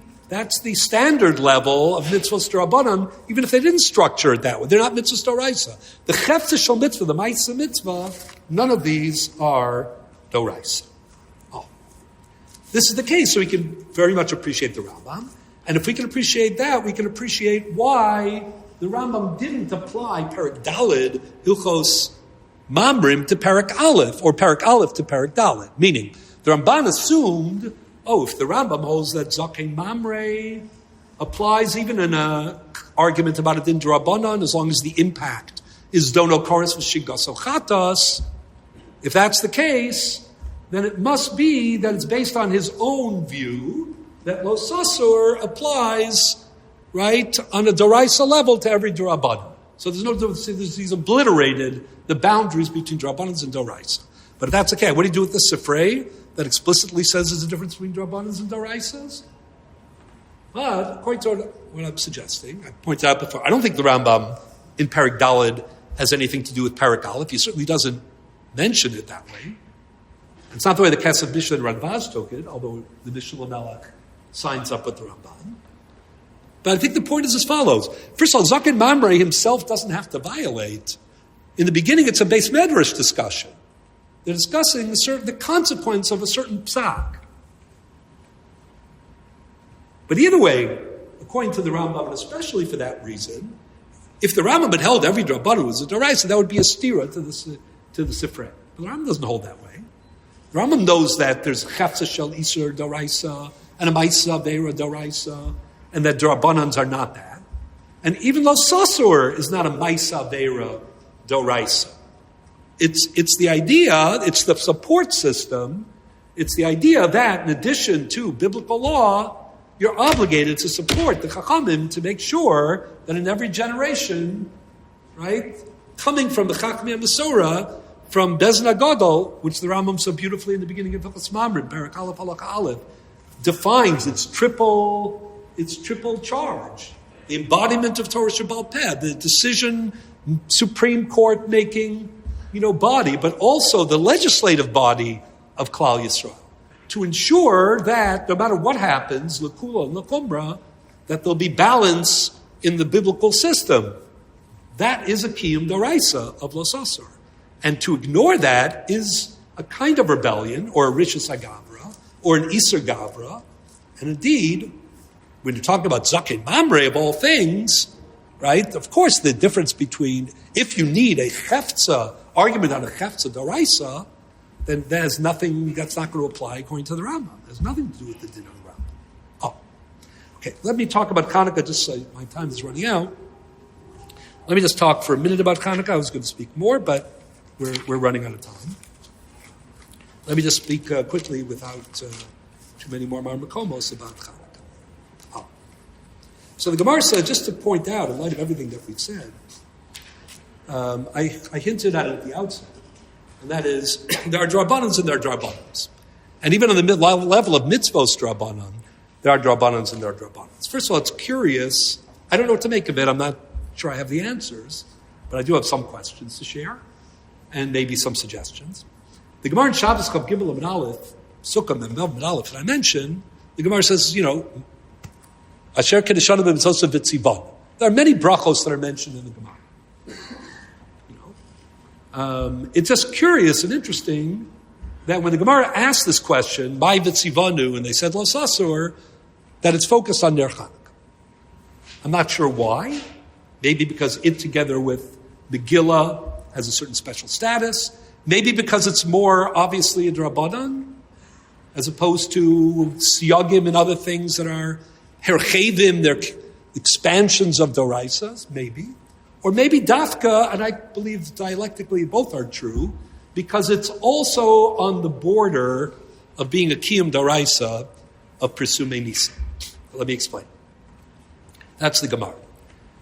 standard level of mitzvahs D'Rabbanan, even if they didn't structure it that way. They're not mitzvahs D'Oraisa. The Chefza Shel Mitzvah, the Ma'isa Mitzvah, none of these are D'Oraisa. Oh. This is the case, so we can very much appreciate the Rambam. And if we can appreciate that, we can appreciate why the Rambam didn't apply Perek Daled, Hilchos Mamrim, to Perek Aleph, or Perek Aleph to Perek Daled. Meaning, the Ramban assumed, if the Rambam holds that Zaken Mamre applies even in an argument about a Din D'Rabbanan, as long as the impact is Dono Koros V'Shigas O Chatas, if that's the case, then it must be that it's based on his own view that Lo Sasur applies, right, on a Doraisa level to every D'Rabbanan. So there's no difference. He's obliterated the boundaries between D'Rabbanans and Doraisa. But if that's okay, what do you do with the Sifrei that explicitly says there's a difference between D'Rabbanans and Doraisas? But according to what I'm suggesting, I pointed out before, I don't think the Rambam in Perek Daled has anything to do with Perek Aleph. He certainly doesn't mention it that way. It's not the way the Kesef Mishnah and Radbaz took it, although the Mishnah Lamelech signs up with the Ramban. But I think the point is as follows. First of all, Zaken Mamre himself doesn't have to violate. In the beginning, it's a Beis Medrash discussion. They're discussing the consequence of a certain psak. But either way, according to the Rambam, and especially for that reason, if the Rambam had held every D'Rabbanan was a Doraisa, that would be a stira to the Sifrei. But the Rambam doesn't hold that way. The Rambam knows that there's Chefza Shel Isur Doraisa and a Ma'isa Veira Doraisa, and that D'Rabbanans are not that. And even Lo Sasur is not a Ma'isa Veira Doraisa. It's the idea, it's the support system, it's the idea that in addition to biblical law, you're obligated to support the Chachamim to make sure that in every generation, right, coming from the Chachmei Masorah, from Bezna Gadol, which the Rambam so beautifully in the beginning of Hilchos Mamrim, Perek Aleph Halakha Aleph, defines its triple charge. The embodiment of Torah Shebaal Peh, the decision, Supreme Court making, body, but also the legislative body of Klal Yisrael, to ensure that no matter what happens, L'Kula and L'Kumra, that there'll be balance in the biblical system. That is a Kiyum D'Oraisa of Lo Sasur. And to ignore that is a kind of rebellion, or a Rishus HaGavra, or an Isur Gavra. And indeed, when you're talking about Zaken Mamre of all things, right, of course the difference between, if you need a Chefza, argument on a Chefza D'Oraisa, then there's nothing, that's not going to apply according to the Rambam. There's nothing to do with the din of the Rambam. Oh, okay, let me talk about Hanukkah, just so my time is running out. Let me just talk for a minute about Hanukkah. I was going to speak more, but we're running out of time. Let me just speak quickly without too many more marmakomos about Hanukkah. Oh. So the Gemara said, just to point out, in light of everything that we've said, I hinted at it at the outset, and that is, there are D'Rabbanans and there are D'Rabbanans. And even on the level of mitzvos D'Rabbanan, there are D'Rabbanans and there are D'Rabbanans. First of all, it's curious. I don't know what to make of it. I'm not sure I have the answers, but I do have some questions to share, and maybe some suggestions. The Gemara in Shabbos Chav Gimel Amud Aleph, Sukkah Mem Amud Aleph that I mentioned, the Gemara says, Asher Kedeshanu B'Mitzvos V'Tzivan. There are many brachos that are mentioned in the Gemara. It's just curious and interesting that when the Gemara asked this question, by Vitzivanu, and they said Lo Sasur, that it's focused on Ner Chanukah. I'm not sure why. Maybe because it together with Megillah has a certain special status. Maybe because it's more obviously a D'Rabbanan, as opposed to Siyagim and other things that are Herchevim, they're expansions of Doraisas, maybe. Or maybe dafka, and I believe dialectically both are true, because it's also on the border of being a kiyum daraisa of presumei nisa. Let me explain. That's the Gemara.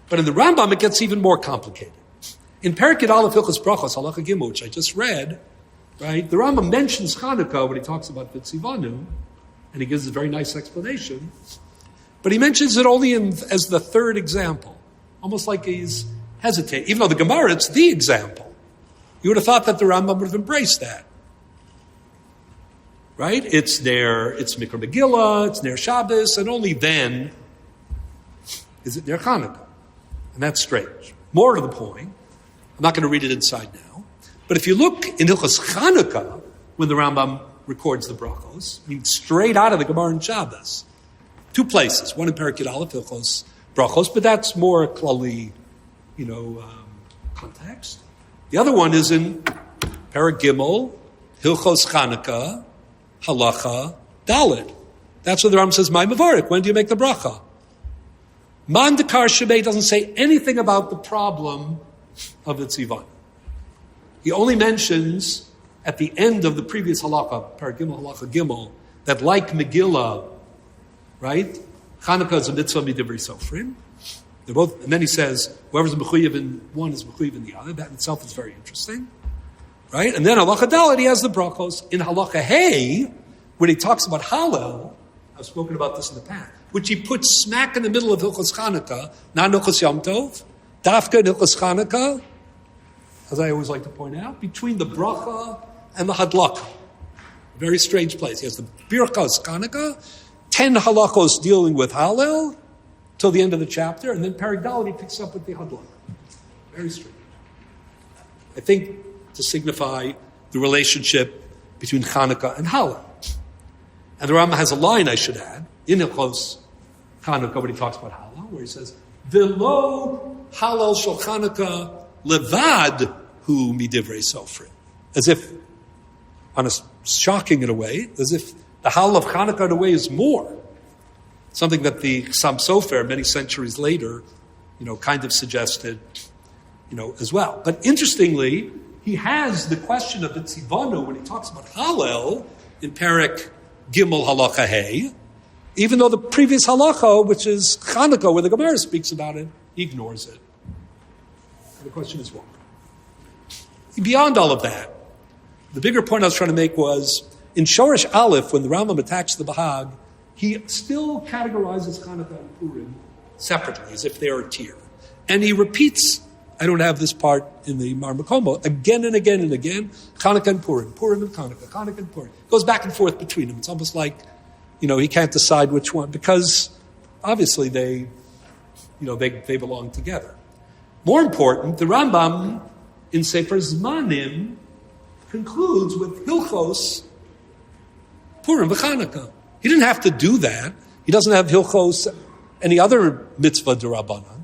But in the Rambam, it gets even more complicated. In Perek Aleph Hilchos Brachos, Halacha Gimel, which I just read, right, the Rambam mentions Chanukah when he talks about Vitzivanu, and he gives a very nice explanation, but he mentions it only as the third example, almost like he's hesitating. Even though the Gemara, it's the example. You would have thought that the Rambam would have embraced that. Right? It's Mikra Megillah, it's Ner Shabbos, and only then is it Ner Chanukah. And that's strange. More to the point, I'm not going to read it inside now, but if you look in Hilchos Chanukah, when the Rambam records the brachos, I mean, straight out of the Gemara in Shabbos, two places, one in Perek Aleph Hilchos Brachos, but that's more klali, context. The other one is in Perek Gimel, Hilchos Chanukah, Halacha Dalet. That's where the Rambam says, "My Mavarik." When do you make the bracha? Man Dekar Shebei doesn't say anything about the problem of the tzivan. He only mentions at the end of the previous halacha, Perek Gimel, Halacha Gimel, that like Megillah, right? Chanukah is a mitzvah midivrei sofrim. They're both, and then he says, whoever's mechuyev in one is mechuyev in the other. That in itself is very interesting. Right? And then Halacha Dalet, he has the brachos. In Halacha Hey, when he talks about Hallel, I've spoken about this in the past, which he puts smack in the middle of Hilchos Chanukah, not Hilchos Yom Tov, Dafka and Hilchos Chanukah, as I always like to point out, between the bracha and the hadlaka. Very strange place. He has the Birchas Chanukah, 10 halachos dealing with Hallel, till the end of the chapter, and then Perek Dalet he picks up with the hadlaka. Very strange. I think to signify the relationship between Chanukah and Hallel. And the Rambam has a line, I should add, in Hilchos Chanukah when he talks about Hallel, where he says, "V'lo Hallel shel Chanukah levad hu midivrei sofrim," as if, shocking in a way, as if the Hallel of Chanukah in a way is more. Something that the Chassam Sofer, many centuries later, kind of suggested, as well. But interestingly, he has the question of the tzivanu when he talks about Hallel in Perek Gimel Halacha Hey, even though the previous halacha, which is Chanukah, where the Gemara speaks about it, he ignores it. And the question is why? Beyond all of that, the bigger point I was trying to make was, in Shoresh Aleph, when the Rambam attacks the Bahag, he still categorizes Chanukah and Purim separately, as if they are a tier. And he repeats, I don't have this part in the Mar Makomo, again and again and again, Chanukah and Purim, Purim and Chanukah, Chanukah and Purim. It goes back and forth between them. It's almost like, he can't decide which one, because obviously they belong together. More important, the Rambam in Sefer Zmanim concludes with Hilchos Purim v'Chanukah. He didn't have to do that. He doesn't have Hilchos, any other mitzvah d'Rabbanan.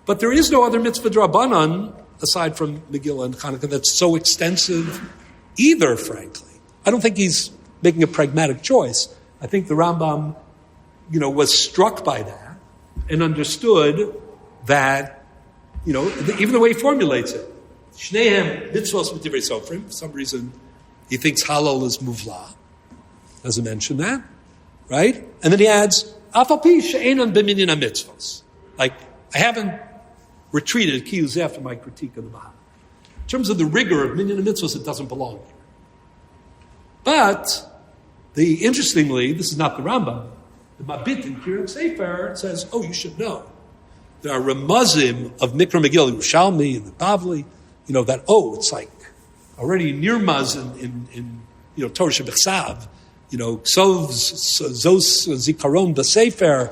But there is no other mitzvah d'Rabbanan, aside from Megillah and Chanukah, that's so extensive either, frankly. I don't think he's making a pragmatic choice. I think the Rambam, was struck by that and understood that, even the way he formulates it, Shnehem mitzvos midivrei sofrim, for some reason he thinks Hallel is muvla. Doesn't mention that, right? And then he adds, Afal pi she'enon b'minyan ha-mitzvos. Like, I haven't retreated, kiyuzeh, after my critique of the Bahag. In terms of the rigor of minyan ha-mitzvos, it doesn't belong here. But, interestingly, this is not the Rambam, the Mabit in Kiryat Sefer says, you should know. There are remazim of Mikra Megillah, Yerushalmi, and the Bavli, that, it's like already nirmaz in Torah Shebechsav, Sov, Zos, Zikaron, B'Sefer,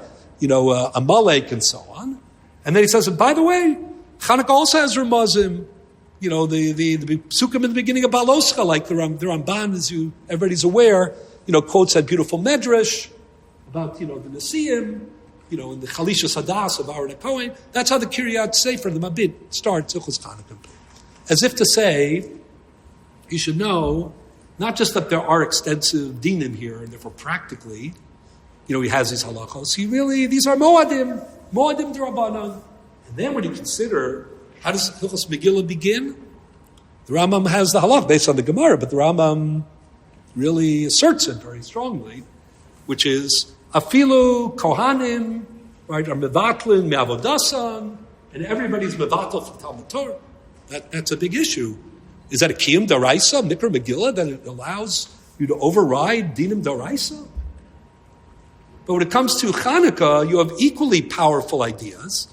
Amalek, and so on. And then he says, and by the way, Chanukah also has Ramazim, the Psukim in the beginning of Baloscha, like the Ramban, as everybody's aware, quotes that beautiful medrash about, the Nesiim, in the Chalisha Sadas of Aaron Cohen. That's how the Kiryat Sefer, the Mabit, starts, Chanukah. As if to say, you should know, not just that there are extensive dinim here, and therefore practically, he has these halachos. These are moadim d'Rabbanan. And then when you consider, how does Hilchos Megillah begin? The Rambam has the halach based on the Gemara, but the Rambam really asserts it very strongly, which is, Afilu Kohanim, right, are mevatlin me'avodasan, and everybody's mevatl for Talmud Torah. That's a big issue. Is that a kiyum daraisa, mikra Megillah, that it allows you to override dinim daraisa? But when it comes to Chanukah, you have equally powerful ideas.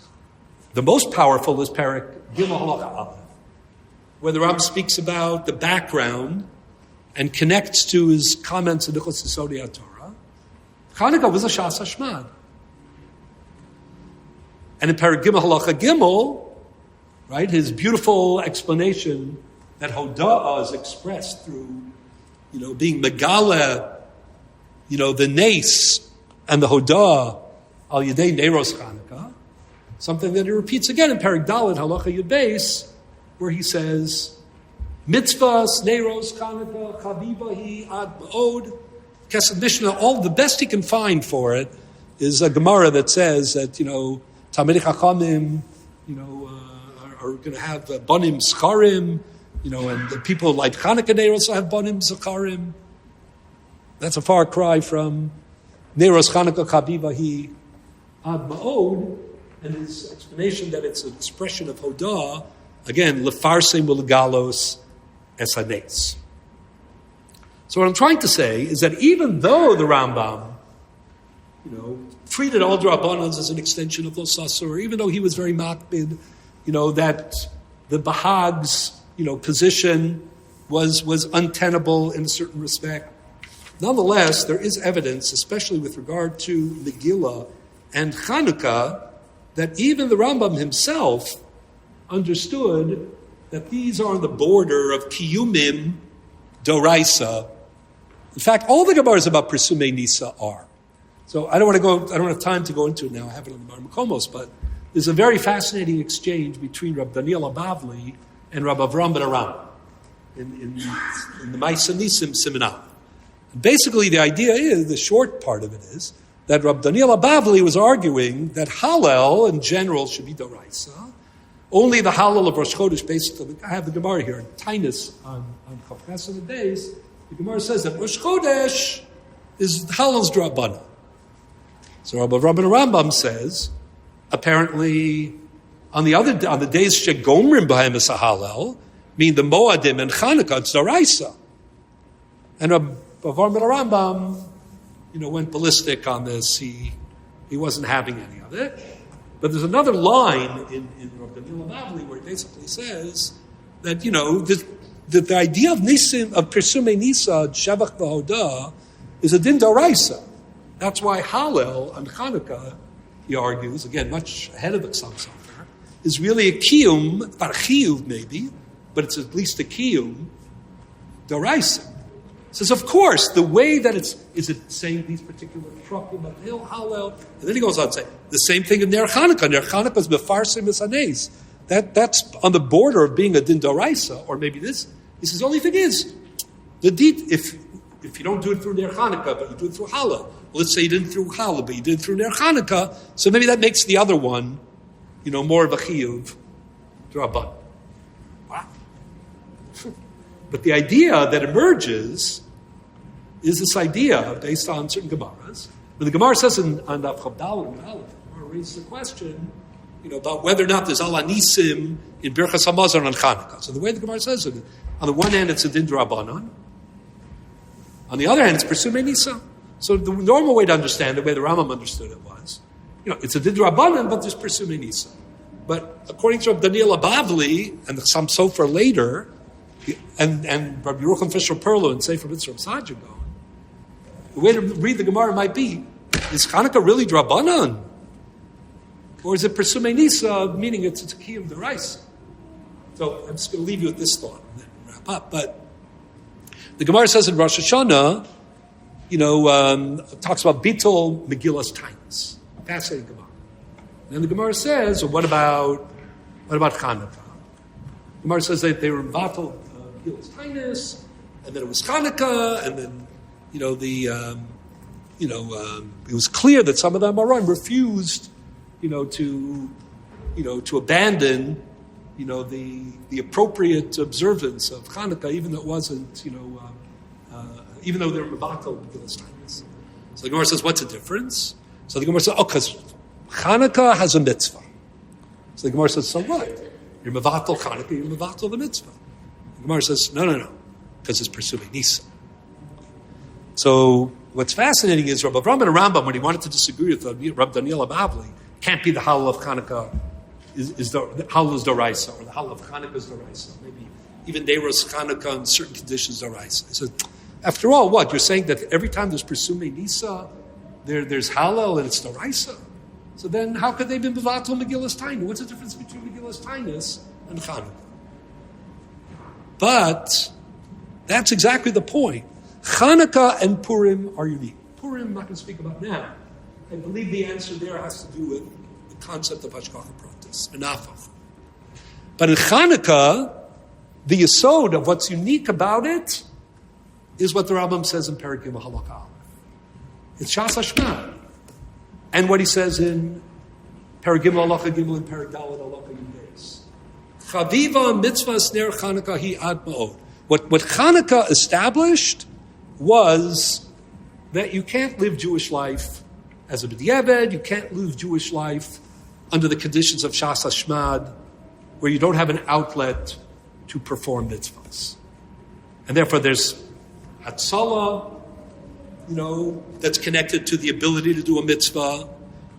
The most powerful is Perek Gimel Halacha Aleph, where the Rambam speaks about the background and connects to his comments in Hilchos Yesodei HaTorah. Chanukah was a Shas Hashmad. And in Perek Gimel Halacha Gimel, right, his beautiful explanation that Hoda'ah is expressed through, being Megala, the Nes and the Hoda'ah al Yedei Neiros Chanukah, something that he repeats again in Perek Dalet Halacha Yud Beis, where he says, Mitzvahs Neiros Chanukah Chavivahi Ad Ma'od. Kesed Mishnah, all the best he can find for it is a Gemara that says that, Talmidei Chachamim, are going to have Banim Scharim, and the people like Chanukah Neiros have Banim Zacharim. That's a far cry from Neiros Chanukah Chavivahi Ad Ma'od, and his explanation that it's an expression of Hodah, again, Lefarsem Ulegalos Es Hanes. So what I'm trying to say is that even though the Rambam, treated all Drabanans as an extension of Los Asur, even though he was very makbid, that the Bahag's, position was untenable in a certain respect. Nonetheless, there is evidence, especially with regard to Megillah and Chanukah, that even the Rambam himself understood that these are on the border of Kiyumim Doraisa. In fact, all the Gemaras about Presumei Nisa are. So I don't have time to go into it now. I have it on the Bar Makomos, but there's a very fascinating exchange between Rab Daniel Abavli and Rab Avram ben Aram in the Ma'aseh Nisim Simanah. Basically, the idea is, the short part of it is, that Rab Daniel Abavli was arguing that Hallel in general should be Doraisa. Only the Hallel of Rosh Chodesh, basically, I have the Gemara here, Tainus on Chafkas of the days, the Gemara says that Rosh Chodesh is Hallel's Drabana. So Rabbi Rambam says, apparently, on the days Shegomrim B'haim es Hallel, mean the Moadim and Chanukah, it's Doraisa. And Rabbi Rambam, went ballistic on this. He wasn't having any of it. But there's another line in Rabbi Daniel Abavli where it basically says that, the idea of Nisim, of Presumei Nisa, Shevach V'Hodah, is a din Doraisa. That's why Hallel and Chanukah, he argues, again, much ahead of the Ksam Sofer, is really a kiyum, not a chiyuv maybe, but it's at least a kiyum, Doraisa. Says, of course, the way that is it saying these particular trukim of Hil, Hallel, and then he goes on to say, the same thing in Ner Chanukah. Ner Chanukah is Mefarsim es Hanes. That's on the border of being a din Doraisa, or maybe this. He says, the only thing is, if you don't do it through Ner Chanukah, but you do it through Hallel, well, let's say you did it through Hallel, but you did it through Ner Chanukah, so maybe that makes the other one, more of a chiyuv, Draban. Wow. But the idea that emerges is this idea based on certain Gemaras. When the Gemara says on Daf Chavdal and Aleph, the Gemara raises the question, about whether or not there's Ala Nisim in Birchas Hamazon on Chanukah. So the way the Gemara says it, on the one hand it's a din Drabanan, on the other hand it's Presumei Nisa. So the normal way to understand, the way the Rambam understood it was, it's a din Drabanan, but there's Presumei Nisa. But according to Rabbi Daniel Abavli and the Ksam Sofer later, and Rabbi Yerucham Fisher Perlo and Sefer Mitzvah Sajagon, the way to read the Gemara might be, is Chanukah really Drabanan? Or is it Presumei Nisa, meaning it's a Kiyum D'Oraisa? So I'm just going to leave you with this thought and then wrap up. But the Gemara says in Rosh Hashanah, talks about Bittul Megillas Tainus. Fascinating Gemara. And then the Gemara says, well, what about Chanukah? The Gemara says that they were in Battle Megillas Tainus, and then it was Chanukah, and then it was clear that some of the Amoraim refused, to to abandon, the appropriate observance of Hanukkah, even though it wasn't, even though they're Mevatel Megillas Tainis. So the Gemara says, what's the difference? So the Gemara says, because Hanukkah has a mitzvah. So the Gemara says, so what? You're Mevatel Hanukkah, you're Mevatel the mitzvah. The Gemara says, no, because it's pursuing Nisa. So what's fascinating is Rabbi Avraham and Rambam, when he wanted to disagree with Rabbi Daniel Abavli, can't be the Hallel of Hanukkah is the Hallel is Doraisa, or the Hallel of Hanukkah is Doraisa. Maybe even Neiros Hanukkah in certain conditions Doraisa. He said, after all, what? You're saying that every time there's Pursume Nisa, there's Hallel and it's Doraisa. So then how could they be Mevatel Megillas Tainis? What's the difference between Megillas Tainis and Hanukkah? But that's exactly the point. Hanukkah and Purim are unique. Purim, I'm not going to speak about now. I believe the answer there has to do with the concept of Hashgacha Pratis, Menachach. But in Hanukkah, the yesod of what's unique about it is what the Rambam says in Perek Gimel Halakha Aleph. It's Shas Hashmad. And what he says in Perek Gimel Halacha Gimel and Perek Daled Halacha Yudbeis. Chaviva mitzvah ner Hanukkah hi ad ma'od. What Hanukkah established was that you can't live Jewish life as a b'diavad, you can't live Jewish life under the conditions of Shas Hashmad, where you don't have an outlet to perform mitzvahs. And therefore there's Hatzalah, that's connected to the ability to do a mitzvah,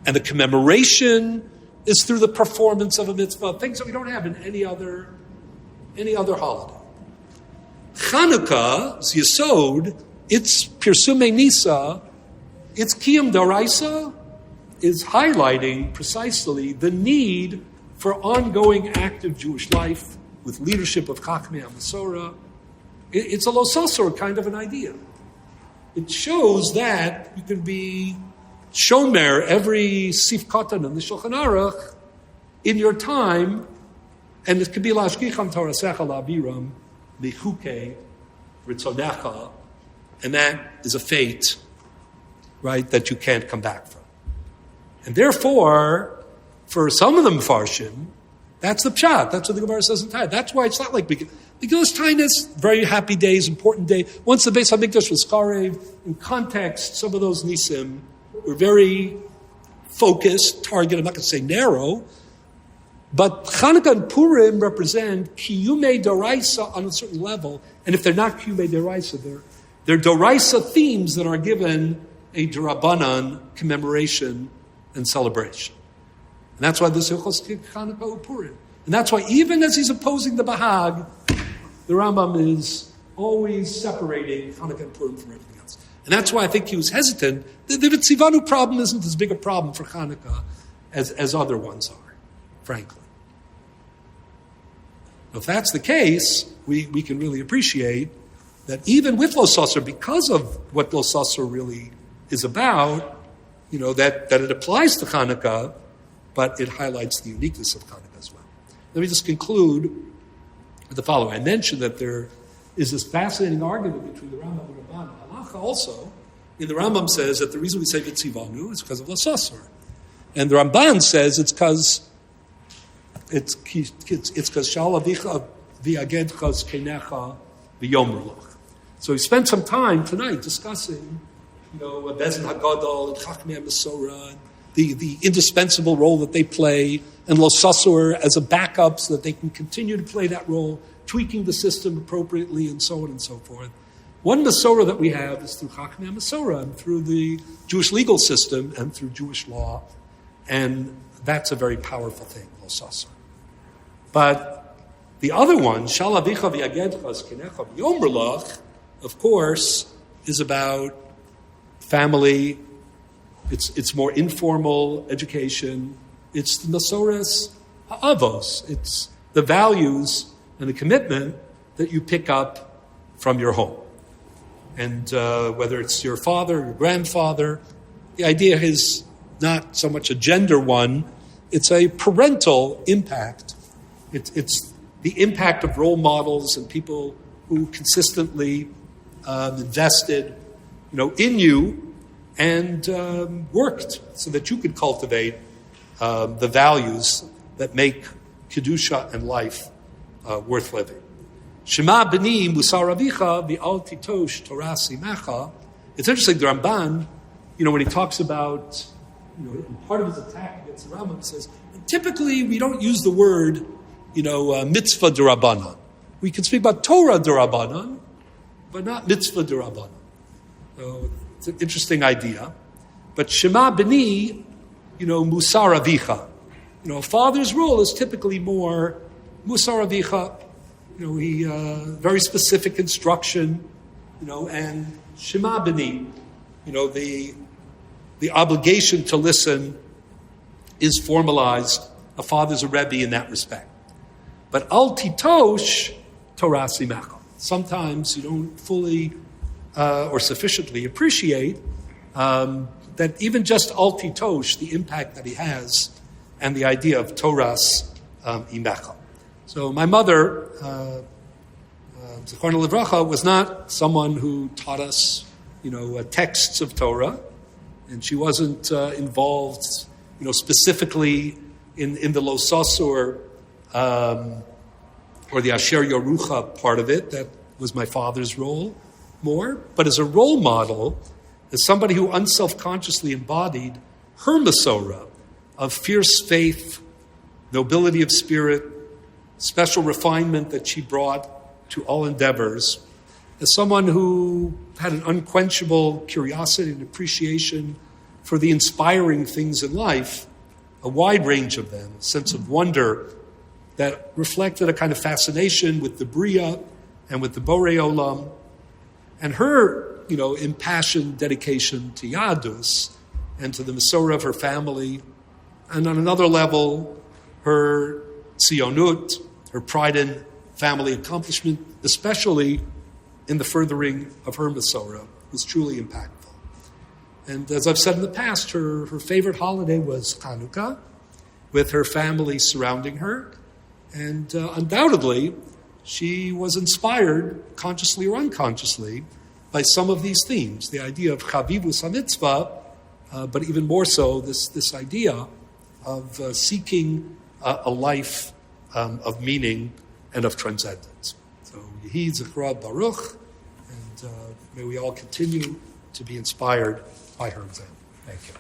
and the commemoration is through the performance of a mitzvah, things that we don't have in any other holiday. Chanukah's Yesod, its Pirsume Nisa, its Kiyum Daraisa, is highlighting precisely the need for ongoing active Jewish life with leadership of Chachmei HaMasorah. It's a Losasor kind of an idea. It shows that you can be shomer every Sif Katan in the Shulchan Aruch in your time, and it could be Lashgicham Torasecha Labiram Michuke Ritzonecha, and that is a fate, right, that you can't come back from. And therefore, for some of the Mefarshim, that's the pshat. That's what the Gemara says in Tanya. That's why it's not like Megillas Tainis, very happy days, important day. Once the Beis HaMikdash was Karev, in context, some of those Nisim were very focused, target, I'm not going to say narrow, but Chanukah and Purim represent Kiyumei Doraisa on a certain level, and if they're not Kiyumei Doraisa, they're Doraisa themes that are given a D'Rabbanan commemoration and celebration. And that's why this Hilchos Chanukah or Purim. And that's why even as he's opposing the Bahag, the Rambam is always separating Chanukah and Purim from everything else. And that's why I think he was hesitant. The Tzivanu problem isn't as big a problem for Chanukah as other ones are, frankly. Now, if that's the case, we can really appreciate that even with Losasor, because of what Losasor really is about, that it applies to Chanukah, but it highlights the uniqueness of Hanukkah as well. Let me just conclude with the following. I mentioned that there is this fascinating argument between the Rambam and Ramban. Halacha also, the Rambam says that the reason we say Vitzivanu is because of Lasasar. And the Ramban says it's because Shal Avicha V'Agedchas Kenecha V'Yomrulach. So we spent some time tonight discussing, Bezin HaGadol and Chachmei HaMasorah, the indispensable role that they play, and Losasor as a backup so that they can continue to play that role, tweaking the system appropriately, and so on and so forth. One Masorah that we have is through Chachmei HaMasorah, and through the Jewish legal system, and through Jewish law, and that's a very powerful thing, Losasor. But the other one, Shal Avicha V'Yagedchas Kenecha V'Yomrulach, of course, is about family. It's more informal education. It's the Masoras Ha'avos. It's the values and the commitment that you pick up from your home. And whether it's your father or your grandfather, the idea is not so much a gender one, it's a parental impact. It's the impact of role models and people who consistently invested, in you, and worked so that you could cultivate the values that make Kedusha and life worth living. Shema b'ni musar avicha v'al titosh Torah simecha. It's interesting, the Ramban, when he talks about, in part of his attack against the Rambam, he says, typically we don't use the word, mitzvah d'Rabbanan. We can speak about Torah d'Rabbanan, but not mitzvah d'Rabbanan. So it's an interesting idea. But Shema b'ni, musar avicha. A father's role is typically more musar avicha. He very specific instruction, and Shema b'ni, the obligation to listen is formalized. A father's a Rebbe in that respect. But al titosh Torah simecha. Sometimes you don't fully or sufficiently appreciate that even just al titosh, the impact that he has, and the idea of Torah's imecha. So my mother, Zecharna Livracha, was not someone who taught us, texts of Torah, and she wasn't involved, specifically in the Losasur or the Asher Yorucha part of it. That was my father's role more. But as a role model, as somebody who unselfconsciously embodied her Masorah of fierce faith, nobility of spirit, special refinement that she brought to all endeavors, as someone who had an unquenchable curiosity and appreciation for the inspiring things in life, a wide range of them, a sense of wonder that reflected a kind of fascination with the Bria and with the Borei Olam, and her, impassioned dedication to Yadus and to the Masorah of her family, and on another level, her tzionut, her pride in family accomplishment, especially in the furthering of her Masorah, was truly impactful. And as I've said in the past, her favorite holiday was Hanukkah, with her family surrounding her. And undoubtedly, she was inspired, consciously or unconsciously, by some of these themes. The idea of Chavivus HaMitzvah, but even more so, this idea of seeking a life of meaning and of transcendence. So, Yehi Zechra Baruch, and may we all continue to be inspired by her example. Thank you.